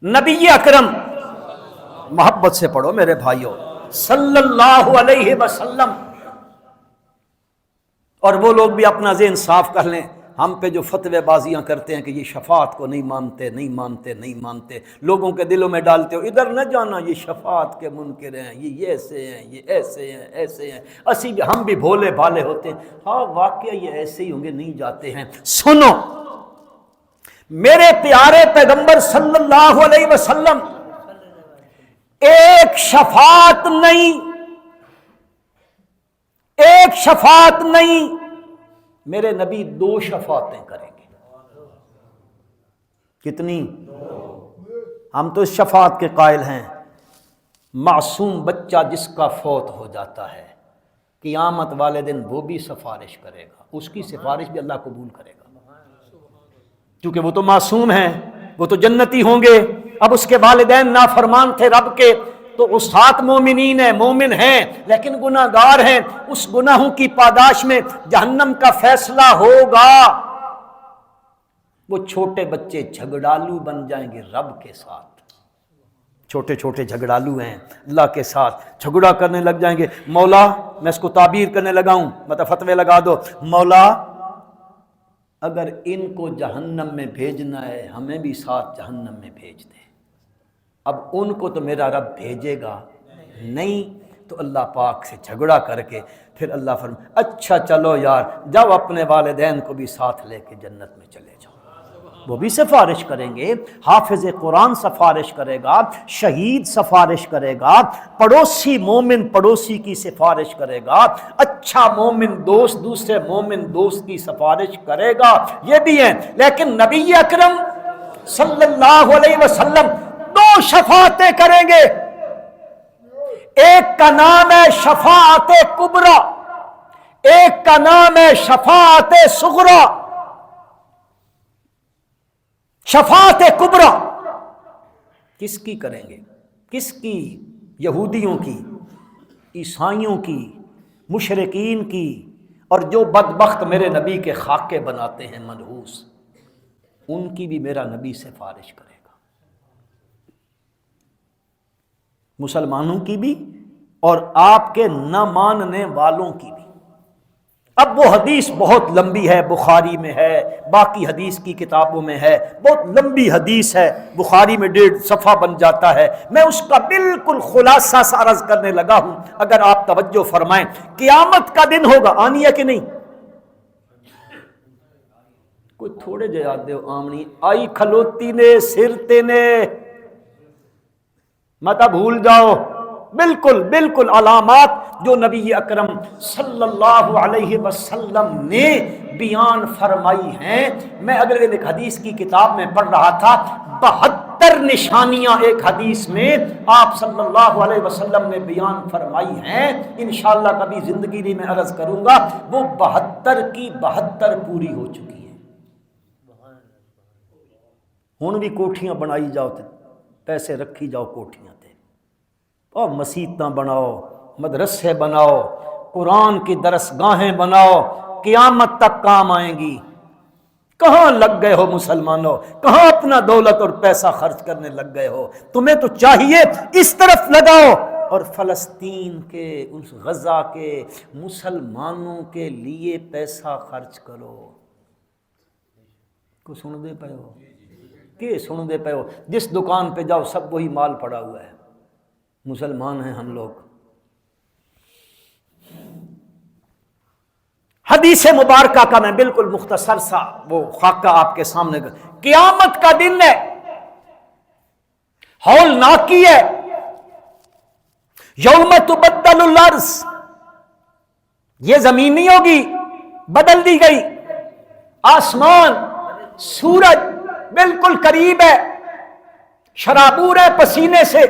نبی اکرم، محبت سے پڑھو میرے بھائیوں، صلی اللہ علیہ وسلم، اور وہ لوگ بھی اپنا ذہن صاف کر لیں، ہم پہ جو فتوے بازیاں کرتے ہیں کہ یہ شفاعت کو نہیں مانتے نہیں مانتے نہیں مانتے، لوگوں کے دلوں میں ڈالتے ہو ادھر نہ جانا، یہ شفاعت کے منکر ہیں، یہ ایسے ہیں، یہ ایسے ہیں، ایسے ہیں، ہم بھی بھولے بھالے ہوتے ہیں۔ ہاں واقعہ یہ ایسے ہی ہوں گے، نہیں جاتے ہیں۔ سنو، میرے پیارے پیغمبر صلی اللہ علیہ وسلم ایک شفاعت نہیں، ایک شفاعت نہیں، میرے نبی 2 شفاعتیں کریں گے۔ کتنی؟ ہم تو اس شفاعت کے قائل ہیں، معصوم بچہ جس کا فوت ہو جاتا ہے قیامت والے دن وہ بھی سفارش کرے گا، اس کی سفارش بھی اللہ قبول کرے گا، کیونکہ وہ تو معصوم ہیں، وہ تو جنتی ہوں گے۔ اب اس کے والدین نافرمان تھے رب کے، تو وہ 7 مومنین ہیں، مومن ہیں لیکن گناہ گار ہیں، اس گناہوں کی پاداش میں جہنم کا فیصلہ ہوگا۔ وہ چھوٹے بچے جھگڑالو بن جائیں گے رب کے ساتھ، چھوٹے چھوٹے جھگڑالو ہیں، اللہ کے ساتھ جھگڑا کرنے لگ جائیں گے۔ مولا، میں اس کو تعبیر کرنے لگا ہوں، مطلب فتوے لگا دو، مولا اگر ان کو جہنم میں بھیجنا ہے ہمیں بھی ساتھ جہنم میں بھیج دے۔ اب ان کو تو میرا رب بھیجے گا نہیں، تو اللہ پاک سے جھگڑا کر کے پھر اللہ فرمائے اچھا چلو یار، جاؤ اپنے والدین کو بھی ساتھ لے کے جنت میں چلے جاؤ۔ وہ بھی سفارش کریں گے، حافظ قرآن سفارش کرے گا، شہید سفارش کرے گا، پڑوسی مومن پڑوسی کی سفارش کرے گا، اچھا مومن دوست دوسرے مومن دوست کی سفارش کرے گا، یہ بھی ہیں۔ لیکن نبی اکرم صلی اللہ علیہ وسلم دو شفاعتیں کریں گے، ایک کا نام ہے شفاعت کبریٰ، ایک کا نام ہے شفاعت صغریٰ۔ شفاعت کبریٰ کس کی کریں گے؟ کس کی؟ یہودیوں کی، عیسائیوں کی، مشرکین کی، اور جو بدبخت میرے نبی کے خاکے بناتے ہیں منحوس، ان کی بھی میرا نبی سفارش کرے گا، مسلمانوں کی بھی اور آپ کے نہ ماننے والوں کی بھی۔ اب وہ حدیث بہت لمبی ہے، بخاری میں ہے، باقی حدیث کی کتابوں میں ہے، بہت لمبی حدیث ہے، بخاری میں 1.5 صفحہ بن جاتا ہے، میں اس کا بالکل خلاصہ سا عرض کرنے لگا ہوں۔ اگر آپ توجہ فرمائیں، قیامت کا دن ہوگا، آنی ہے کہ نہیں؟ کوئی تھوڑے جے یاد دیو آمنی آئی کھلوتی نے سرتے نے متا بھول جاؤ، بالکل بالکل علامات جو نبی اکرم صلی اللہ علیہ وسلم نے بیان فرمائی ہیں۔ میں اگر ایک حدیث کی کتاب میں پڑھ رہا تھا، 72 نشانیاں ایک حدیث میں آپ صلی اللہ علیہ وسلم نے بیان فرمائی ہیں، انشاءاللہ کبھی زندگی میں عرض کروں گا، وہ 72 کی 72 پوری ہو چکی ہیں۔ ہن بھی کوٹھیاں بنائی جاؤ تے پیسے رکھی جاؤ کوٹھیاں تے، اور مسیتاں بناؤ، مدرسے بناؤ، قرآن کی درسگاہیں بناؤ، قیامت تک کام آئیں گی۔ کہاں لگ گئے ہو مسلمانوں؟ کہاں اپنا دولت اور پیسہ خرچ کرنے لگ گئے ہو؟ تمہیں تو چاہیے اس طرف لگاؤ اور فلسطین کے، اس غزہ کے مسلمانوں کے لیے پیسہ خرچ کرو۔ کو سن دے پے ہو کہ سن دے پے ہو؟ جس دکان پہ جاؤ سب وہی مال پڑا ہوا ہے، مسلمان ہیں ہم لوگ۔ حدیث مبارکہ کا میں بالکل مختصر سا وہ خاکہ آپ کے سامنے، قیامت کا دن ہے، ہولناکی ہے، یوم تبدل الارض، یہ زمین نہیں ہوگی، بدل دی گئی، آسمان سورج بالکل قریب ہے، شرابور ہے پسینے سے۔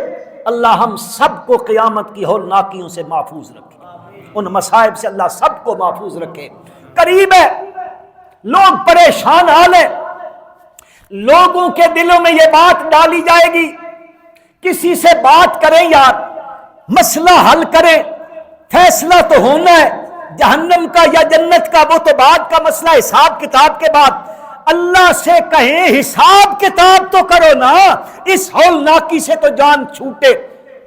اللہ ہم سب کو قیامت کی ہولناکیوں سے محفوظ رکھے، ان مصائب سے اللہ سب کو محفوظ رکھے۔ قریب ہے، لوگ پریشان حال ہیں، لوگوں کے دلوں میں یہ بات ڈالی جائے گی، کسی سے بات کریں یار، مسئلہ حل کریں، فیصلہ تو ہونا ہے جہنم کا یا جنت کا، وہ تو بعد کا مسئلہ، حساب کتاب کے بعد۔ اللہ سے کہیں حساب کتاب تو کرو نا، اس ہولناکی سے تو جان چھوٹے۔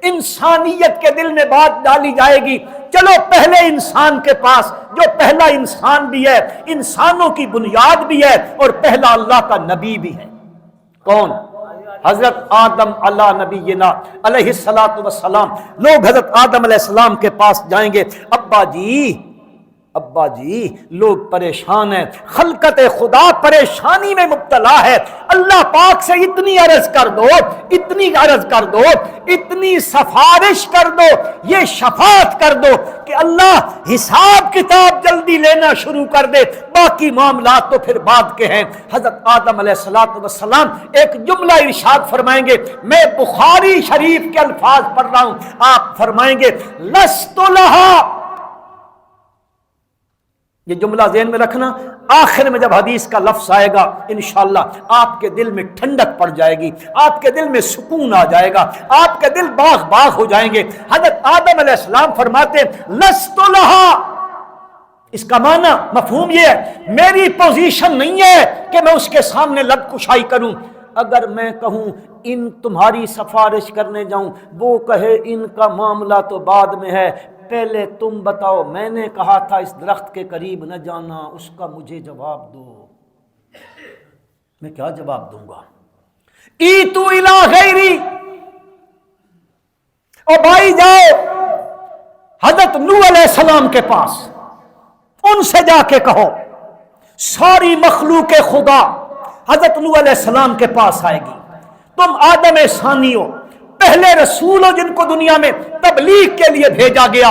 انسانیت کے دل میں بات ڈالی جائے گی، چلو پہلے انسان کے پاس، جو پہلا انسان بھی ہے، انسانوں کی بنیاد بھی ہے، اور پہلا اللہ کا نبی بھی ہے۔ کون؟ حضرت آدم علیہ نبینا علیہ الصلوۃ والسلام۔ لوگ حضرت آدم علیہ السلام کے پاس جائیں گے، ابا جی لوگ پریشان ہیں، خلقت خدا پریشانی میں مبتلا ہے، اللہ پاک سے اتنی عرض کر دو، اتنی عرض کر دو، اتنی سفارش کر دو، یہ شفاعت کر دو کہ اللہ حساب کتاب جلدی لینا شروع کر دے، باقی معاملات تو پھر بعد کے ہیں۔ حضرت آدم علیہ السلام ایک جملہ ارشاد فرمائیں گے، میں بخاری شریف کے الفاظ پڑھ رہا ہوں، آپ فرمائیں گے لست لہا، یہ جملہ ذہن میں رکھنا، آخر میں جب حدیث کا لفظ آئے گا انشاءاللہ آپ کے دل میں ٹھنڈک پڑ جائے گی، آپ کے دل میں سکون آ جائے گا، آپ کے دل باغ باغ ہو جائیں گے۔ حضرت آدم علیہ السلام فرماتے ہیں لست لہا، اس کا معنی مفہوم یہ ہے میری پوزیشن نہیں ہے کہ میں اس کے سامنے لب کشائی کروں، اگر میں کہوں ان تمہاری سفارش کرنے جاؤں، وہ کہے ان کا معاملہ تو بعد میں ہے، پہلے تم بتاؤ میں نے کہا تھا اس درخت کے قریب نہ جانا، اس کا مجھے جواب دو۔ میں کیا جواب دوں گا؟ ایتو الی غیری، او بھائی جاؤ حضرت نوح علیہ السلام کے پاس، ان سے جا کے کہو ساری مخلوق خدا حضرت نوح علیہ السلام کے پاس آئے گی، تم آدم ثانی ہو، پہلے رسول ہو جن کو دنیا میں تبلیغ کے لیے بھیجا گیا،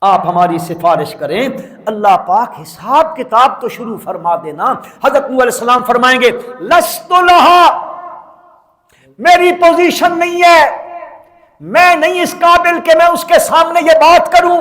آپ ہماری سفارش کریں۔ اللہ پاک حساب کتاب تو شروع فرما دینا۔ حضرت نوح علیہ السلام فرمائیں گے لست لہا، میری پوزیشن نہیں ہے، میں نہیں اس قابل کہ میں اس کے سامنے یہ بات کروں۔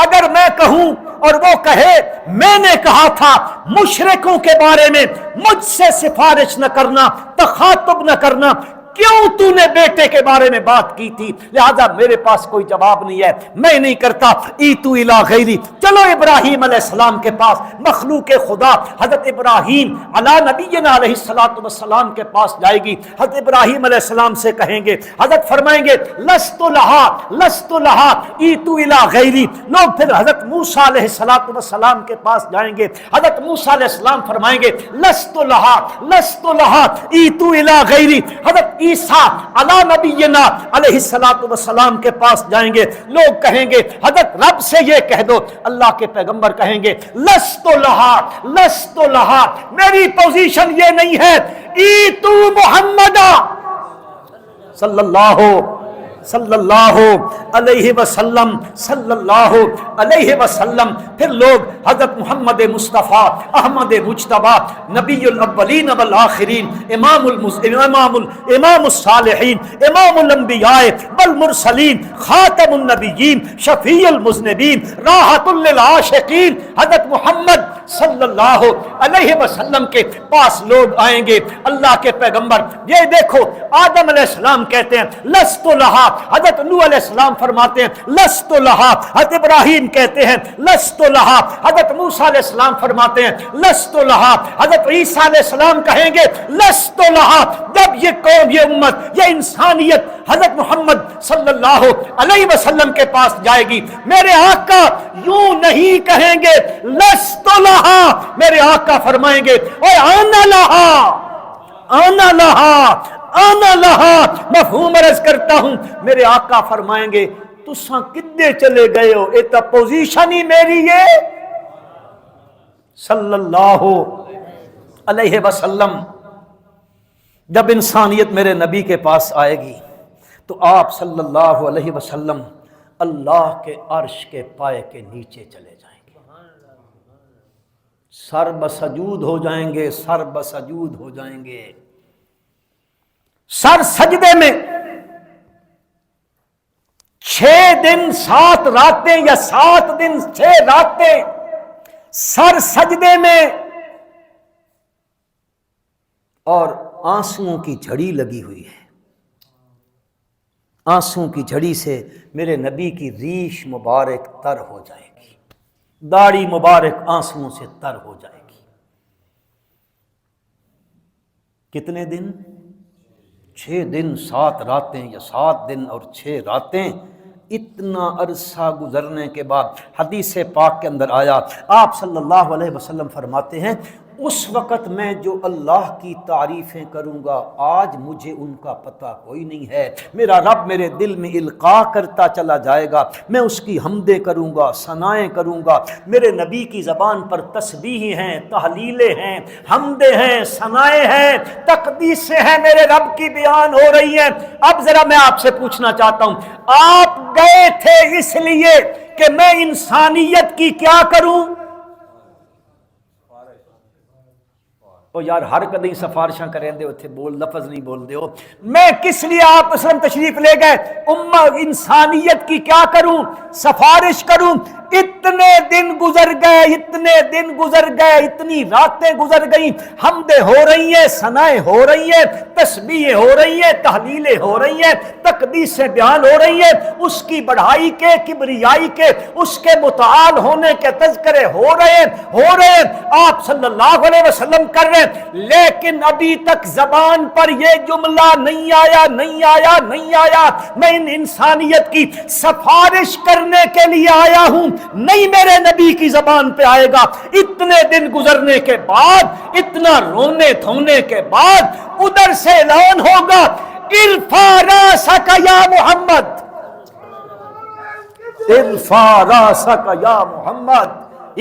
اگر میں کہوں اور وہ کہے میں نے کہا تھا مشرکوں کے بارے میں مجھ سے سفارش نہ کرنا، تخاطب نہ کرنا، کیوں تو نے بیٹے کے بارے میں بات کی تھی، لہذا میرے پاس کوئی جواب نہیں ہے، میں نہیں کرتا۔ ایتو الی غیری، چلو ابراہیم علیہ السلام کے پاس، مخلوق خدا حضرت ابراہیم علی نبینا علیہ الصلوۃ والسلام کے پاس جائے گی۔ حضرت ابراہیم علیہ السلام سے کہیں گے، حضرت فرمائیں گے لست لہا لست لہا ایتو الی غیری۔ لوگ پھر حضرت موسیٰ علیہ الصلوۃ والسلام کے پاس جائیں گے، حضرت موسیٰ علیہ السلام فرمائیں گے لست لہا ایتو الی غیری۔ حضرت عیسیٰ علی نبینا علیہ الصلوۃ والسلام کے پاس جائیں گے، لوگ کہیں گے حضرت رب سے یہ کہہ دو۔ اللہ کے پیغمبر کہیں گے لست لہا، میری پوزیشن یہ نہیں ہے، ایتو محمد صلی اللہ علیہ وسلم صلی اللہ علیہ وسلم۔ پھر لوگ حضرت محمد مصطفیٰ احمد مجتبیٰ نبی الاولین والآخرین، امام الصالحین، امام الانبیاء والمرسلین، خاتم النبیین، شفیع المذنبین، راحت للعاشقین، حضرت محمد صلی اللہ علیہ وسلم کے پاس لوگ آئیں گے۔ اللہ کے پیغمبر یہ دیکھو، آدم علیہ السلام کہتے ہیں لست لہا، حضرت نوح علیہ السلام فرماتے ہیں لست لہا، حضرت ابراہیم کہتے ہیں لست لہا، حضرت موسیٰ علیہ السلام فرماتے ہیں لست لہا، حضرت عیسیٰ علیہ السلام کہیں گے لست لہا۔ جب یہ قوم، یہ امت، یہ انسانیت حضرت محمد صلی اللہ علیہ وسلم کے پاس جائے گی، میرے آقا یوں نہیں کہیں گے لست لہا، میرے آقا فرمائیں گے اے آنا لہا، آنا لہا، آنا لہا۔ مفہوم عرض کرتا ہوں، میرے آقا فرمائیں گے تساں کدے چلے گئے ہو، یہ تو پوزیشن ہی میری ہے صلی اللہ علیہ وسلم۔ جب انسانیت میرے نبی کے پاس آئے گی تو آپ صلی اللہ علیہ وسلم اللہ کے عرش کے پائے کے نیچے چلے جائیں گے، سر بسجود ہو جائیں گے، سر بسجود ہو جائیں گے، سر سجدے میں 6 دن 7 راتیں یا 7 دن 6 راتیں سر سجدے میں، اور آنسوؤں کی جھڑی لگی ہوئی ہے، آنسوؤں کی جھڑی سے میرے نبی کی ریش مبارک تر ہو جائے گی، داڑھی مبارک آنسوؤں سے تر ہو جائے گی۔ کتنے دن؟ 6 دن 7 راتیں یا 7 دن اور 6 راتیں۔ اتنا عرصہ گزرنے کے بعد حدیث پاک کے اندر آیا، آپ صلی اللہ علیہ وسلم فرماتے ہیں اس وقت میں جو اللہ کی تعریفیں کروں گا آج مجھے ان کا پتہ کوئی نہیں ہے، میرا رب میرے دل میں القاء کرتا چلا جائے گا، میں اس کی حمدیں کروں گا، ثنائیں کروں گا، میرے نبی کی زبان پر تسبیح ہیں، تحلیلیں ہیں، حمدیں ہیں، ثنائیں ہیں، تقدیسیں ہیں، میرے رب کی بیان ہو رہی ہیں۔ اب ذرا میں آپ سے پوچھنا چاہتا ہوں، آپ گئے تھے اس لیے کہ میں انسانیت کی کیا کروں؟ او یار ہر کدی سفارشاں کریں دے اتھے بول لفظ نہیں بول دے ہو، میں کس لیے آپ اسلام تشریف لے گئے؟ امت انسانیت کی کیا کروں؟ سفارش کروں۔ اتنے دن گزر گئے، اتنے دن گزر گئے، اتنی راتیں گزر گئیں، حمدیں ہو رہی ہیں، ثنائیں ہو رہی ہیں، تسبیحیں ہو رہی ہیں، تحلیلیں ہو رہی ہیں، تقدیسیں بیان ہو رہی ہیں، اس کی بڑھائی کے، کبریائی کے، اس کے متعال ہونے کے تذکرے ہو رہے ہیں، آپ صلی اللہ علیہ وسلم کر رہے ہیں، لیکن ابھی تک زبان پر یہ جملہ نہیں آیا، میں ان انسانیت کی سفارش کرنے کے لیے آیا ہوں، نہیں میرے نبی کی زبان پہ آئے گا۔ اتنے دن گزرنے کے بعد، اتنا رونے دھونے کے بعد ادھر سے اعلان ہوگا ارفع راسک یا محمد، ارفع راسک یا محمد،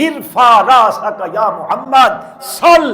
ارفع راسک یا محمد، سل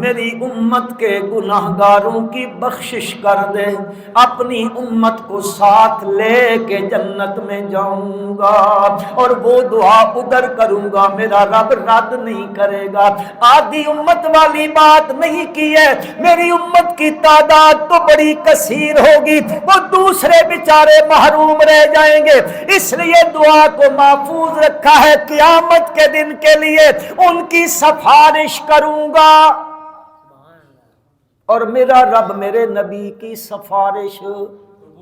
میری امت کے گناہگاروں کی بخشش کر دے، اپنی امت کو ساتھ لے کے جنت میں جاؤں گا، اور وہ دعا ادھر کروں گا میرا رب رد نہیں کرے گا۔ آدھی امت والی بات نہیں کی ہے، میری امت کی تعداد تو بڑی کثیر ہوگی، وہ دوسرے بیچارے محروم رہ جائیں گے، اس لیے دعا کو محفوظ رکھا ہے، قیامت کے دن کے لیے ان کی سفارش کروں گا، اور میرا رب میرے نبی کی سفارش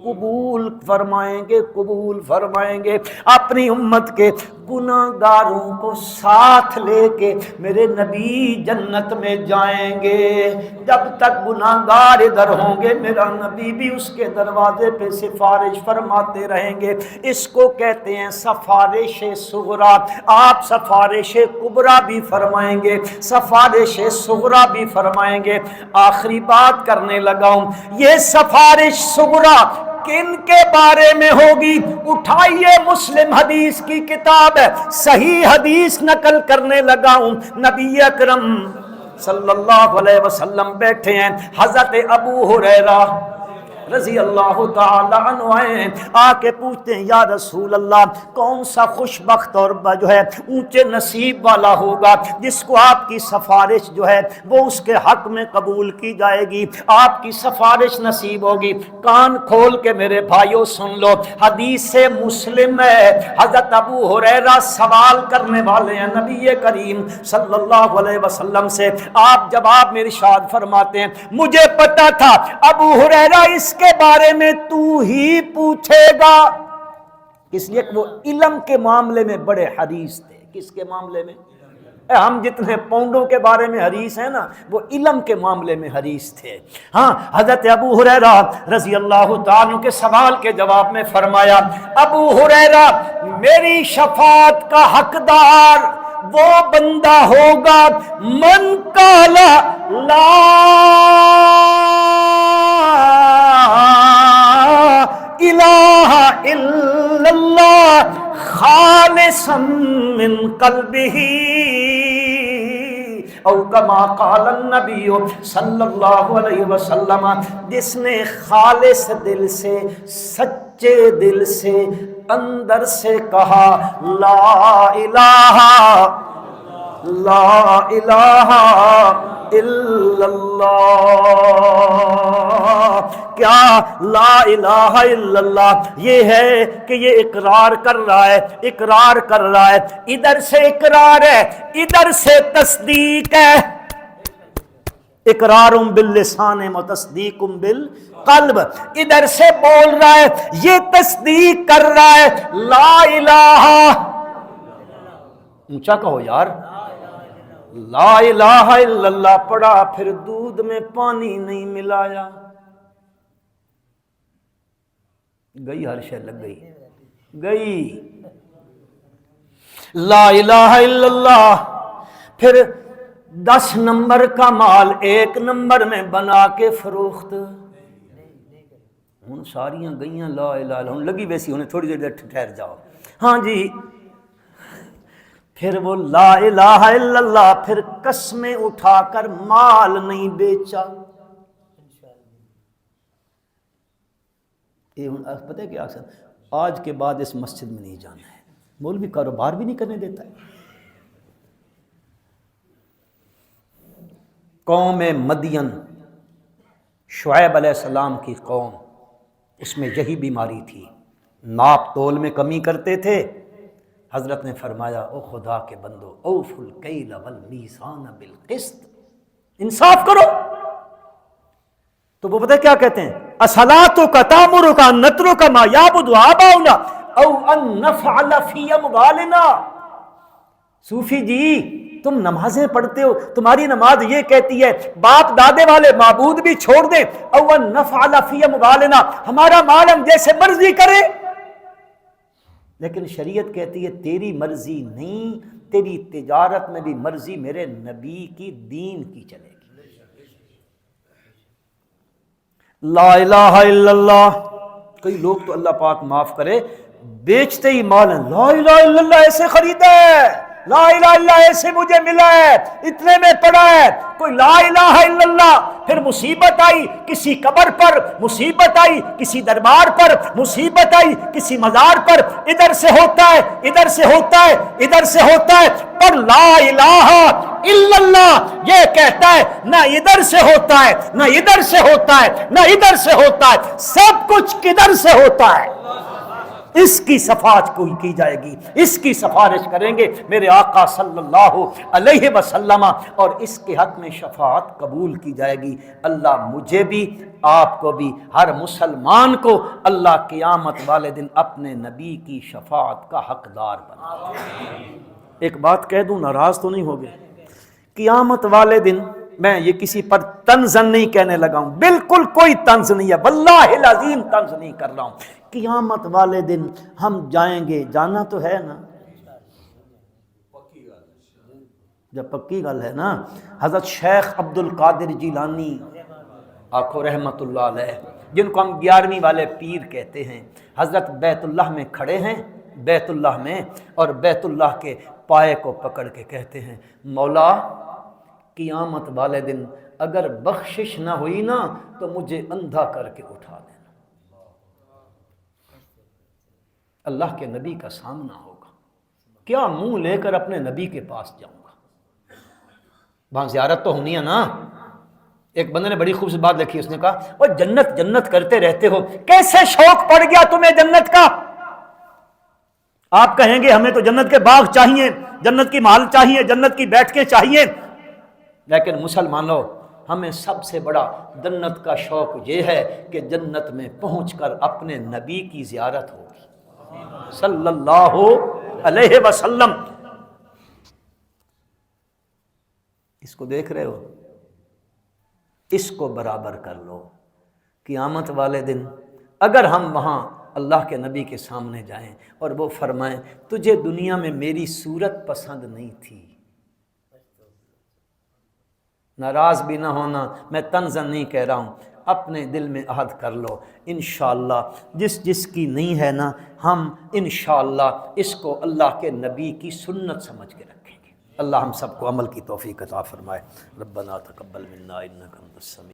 قبول فرمائیں گے، قبول فرمائیں گے۔ اپنی امت کے گناہگاروں کو ساتھ لے کے میرے نبی جنت میں جائیں گے۔ جب تک گناہگار ادھر ہوں گے میرا نبی بھی اس کے دروازے پہ سفارش فرماتے رہیں گے۔ اس کو کہتے ہیں سفارش صغریٰ۔ آپ سفارش کبریٰ بھی فرمائیں گے، سفارش صغریٰ بھی فرمائیں گے۔ آخری بات کرنے لگا ہوں، یہ سفارش صغریٰ کن کے بارے میں ہوگی؟ اٹھائیے مسلم حدیث کی کتاب ہے، صحیح حدیث نقل کرنے لگا ہوں۔ نبی اکرم صلی اللہ علیہ وسلم بیٹھے ہیں، حضرت ابو ہریرہ رضی اللہ تعالی عنہ آئے، آ کے پوچھتے ہیں یا رسول اللہ کون سا خوش بخت اور جو ہے اونچے نصیب والا ہوگا جس کو آپ کی سفارش جو ہے وہ اس کے حق میں قبول کی جائے گی، آپ کی سفارش نصیب ہوگی۔ کان کھول کے میرے بھائیوں سن لو، حدیث مسلم ہے، حضرت ابو ہریرہ سوال کرنے والے ہیں نبی کریم صلی اللہ علیہ وسلم سے، آپ جواب میں ارشاد فرماتے ہیں مجھے پتا تھا ابو ہریرہ اس کے بارے میں تو ہی پوچھے گا، اس لیے کہ وہ علم کے معاملے میں بڑے حریص تھے۔ کس کے معاملے میں؟ ہم جتنے پونڈوں کے بارے میں حریص ہیں نا، وہ علم کے معاملے میں حریص تھے۔ ہاں، حضرت ابو ہریرہ رضی اللہ تعالیٰ کے سوال کے جواب میں فرمایا ابو ہریرہ میری شفاعت کا حقدار وہ بندہ ہوگا من قال لا الہ الا اللہ خالصا من قلبہ او کما قال النبی صلی اللہ علیہ وسلم، جس نے خالص دل سے، سچے دل سے، اندر سے کہا لا الہ لا الہ الا اللہ۔ کیا لا الہ الا اللہ یہ ہے کہ یہ اقرار کر رہا ہے، اقرار کر رہا ہے، ادھر سے اقرار ہے، ادھر سے تصدیق ہے، اقرار باللسان و تصدیق بالقلب، ادھر سے بول رہا ہے، یہ تصدیق کر رہا ہے لا الہ، اونچا کہو یار، لا الہ الا اللہ پڑھا، پھر دودھ میں پانی نہیں ملایا، گئی ہر شے لگ گئی گئی، لا الہ الا اللہ، پھر 10 نمبر کا مال 1 نمبر میں بنا کے فروخت، ہوں ساریاں گئیاں لا الہ الا اللہ، لگی ویسی ہونے تھوڑی دیر ٹھہر جاؤ، ہاں جی، پھر وہ لا الہ الا اللہ، پھر قسمیں اٹھا کر مال نہیں بیچا۔ یہ پتہ ہے کیا اکثر آج کے بعد اس مسجد میں نہیں جانا ہے، مولوی کاروبار بھی نہیں کرنے دیتا ہے۔ قوم مدین، شعیب علیہ السلام کی قوم، اس میں یہی بیماری تھی، ناپ تول میں کمی کرتے تھے۔ حضرت نے فرمایا او خدا کے بندو اوفوا الکیل والمیزان بالقسط، انصاف کرو۔ تو وہ پتہ کیا کہتے ہیں الصلاۃ تأمرک ان نترک ما یعبد آباؤنا او ان نفعل فی اموالنا۔ صوفی جی تم نمازیں پڑھتے ہو، تمہاری نماز یہ کہتی ہے باپ دادے والے معبود بھی چھوڑ دیں، او ان نفعل فی اموالنا، ہمارا مال ہم جیسے مرضی کریں، لیکن شریعت کہتی ہے تیری مرضی نہیں، تیری تجارت میں بھی مرضی میرے نبی کی دین کی چلے گی۔ لا الہ الا اللہ، کئی لوگ تو اللہ پاک معاف کرے بیچتے ہی مال ہیں، لا الہ الا اللہ ایسے خریدا ہے، لا الہ الا ایسے مجھے ملا ہے، اتنے میں پڑھا ہے، کوئی لا الہ الا اللہ، پھر مصیبت آئی کسی قبر پر، مصیبت آئی کسی دربار پر، مصیبت آئی کسی مزار پر، ادھر سے ہوتا ہے ادھر سے ہوتا ہے ادھر سے ہوتا ہے، پر لا الہ الا اللہ یہ کہتا ہے نہ ادھر سے ہوتا ہے نہ ادھر سے ہوتا ہے نہ ادھر سے ہوتا ہے، سب کچھ کدھر سے ہوتا ہے۔ اس کی شفاعت کوئی کی جائے گی، اس کی سفارش کریں گے میرے آقا صلی اللہ علیہ وسلم، اور اس کے حق میں شفاعت قبول کی جائے گی۔ اللہ مجھے بھی آپ کو بھی ہر مسلمان کو اللہ قیامت والے دن اپنے نبی کی شفاعت کا حقدار بنا۔ ایک بات کہہ دوں، ناراض تو نہیں ہوگے؟ قیامت والے دن میں یہ کسی پر طنزاً نہیں کہنے لگا ہوں، بالکل کوئی طنز نہیں ہے، واللہ العظیم طنز نہیں کر رہا ہوں۔ قیامت والے دن ہم جائیں گے، جانا تو ہے نا، جب پکی گل ہے نا۔ حضرت شیخ عبد القادر جیلانی آخو رحمت اللہ علیہ، جن کو ہم 11ویں والے پیر کہتے ہیں، حضرت بیت اللہ میں کھڑے ہیں، بیت اللہ میں، اور بیت اللہ کے پائے کو پکڑ کے کہتے ہیں مولا قیامت والے دن اگر بخشش نہ ہوئی نا تو مجھے اندھا کر کے اٹھا دینا۔ اللہ کے نبی کا سامنا ہوگا، کیا منہ لے کر اپنے نبی کے پاس جاؤں گا؟ وہاں زیارت تو ہونی ہے نا۔ ایک بندے نے بڑی خوبصورت بات لکھی، اس نے کہا وہ جنت جنت کرتے رہتے ہو، کیسے شوق پڑ گیا تمہیں جنت کا؟ آپ کہیں گے ہمیں تو جنت کے باغ چاہیے، جنت کی محل چاہیے، جنت کی بیٹھکیں چاہیے، لیکن مسلمانوں ہمیں سب سے بڑا جنت کا شوق یہ ہے کہ جنت میں پہنچ کر اپنے نبی کی زیارت ہوگی صلی اللہ علیہ وسلم۔ اس کو دیکھ رہے ہو؟ اس کو برابر کر لو۔ قیامت والے دن اگر ہم وہاں اللہ کے نبی کے سامنے جائیں اور وہ فرمائیں تجھے دنیا میں میری صورت پسند نہیں تھی، ناراض بھی نہ ہونا، میں طنزاً نہیں کہہ رہا ہوں، اپنے دل میں عہد کر لو انشاءاللہ جس جس کی نہیں ہے نا، ہم انشاءاللہ اس کو اللہ کے نبی کی سنت سمجھ کے رکھیں گے۔ اللہ ہم سب کو عمل کی توفیق عطا فرمائے۔ ربنا تقبل منا انک انت السمیع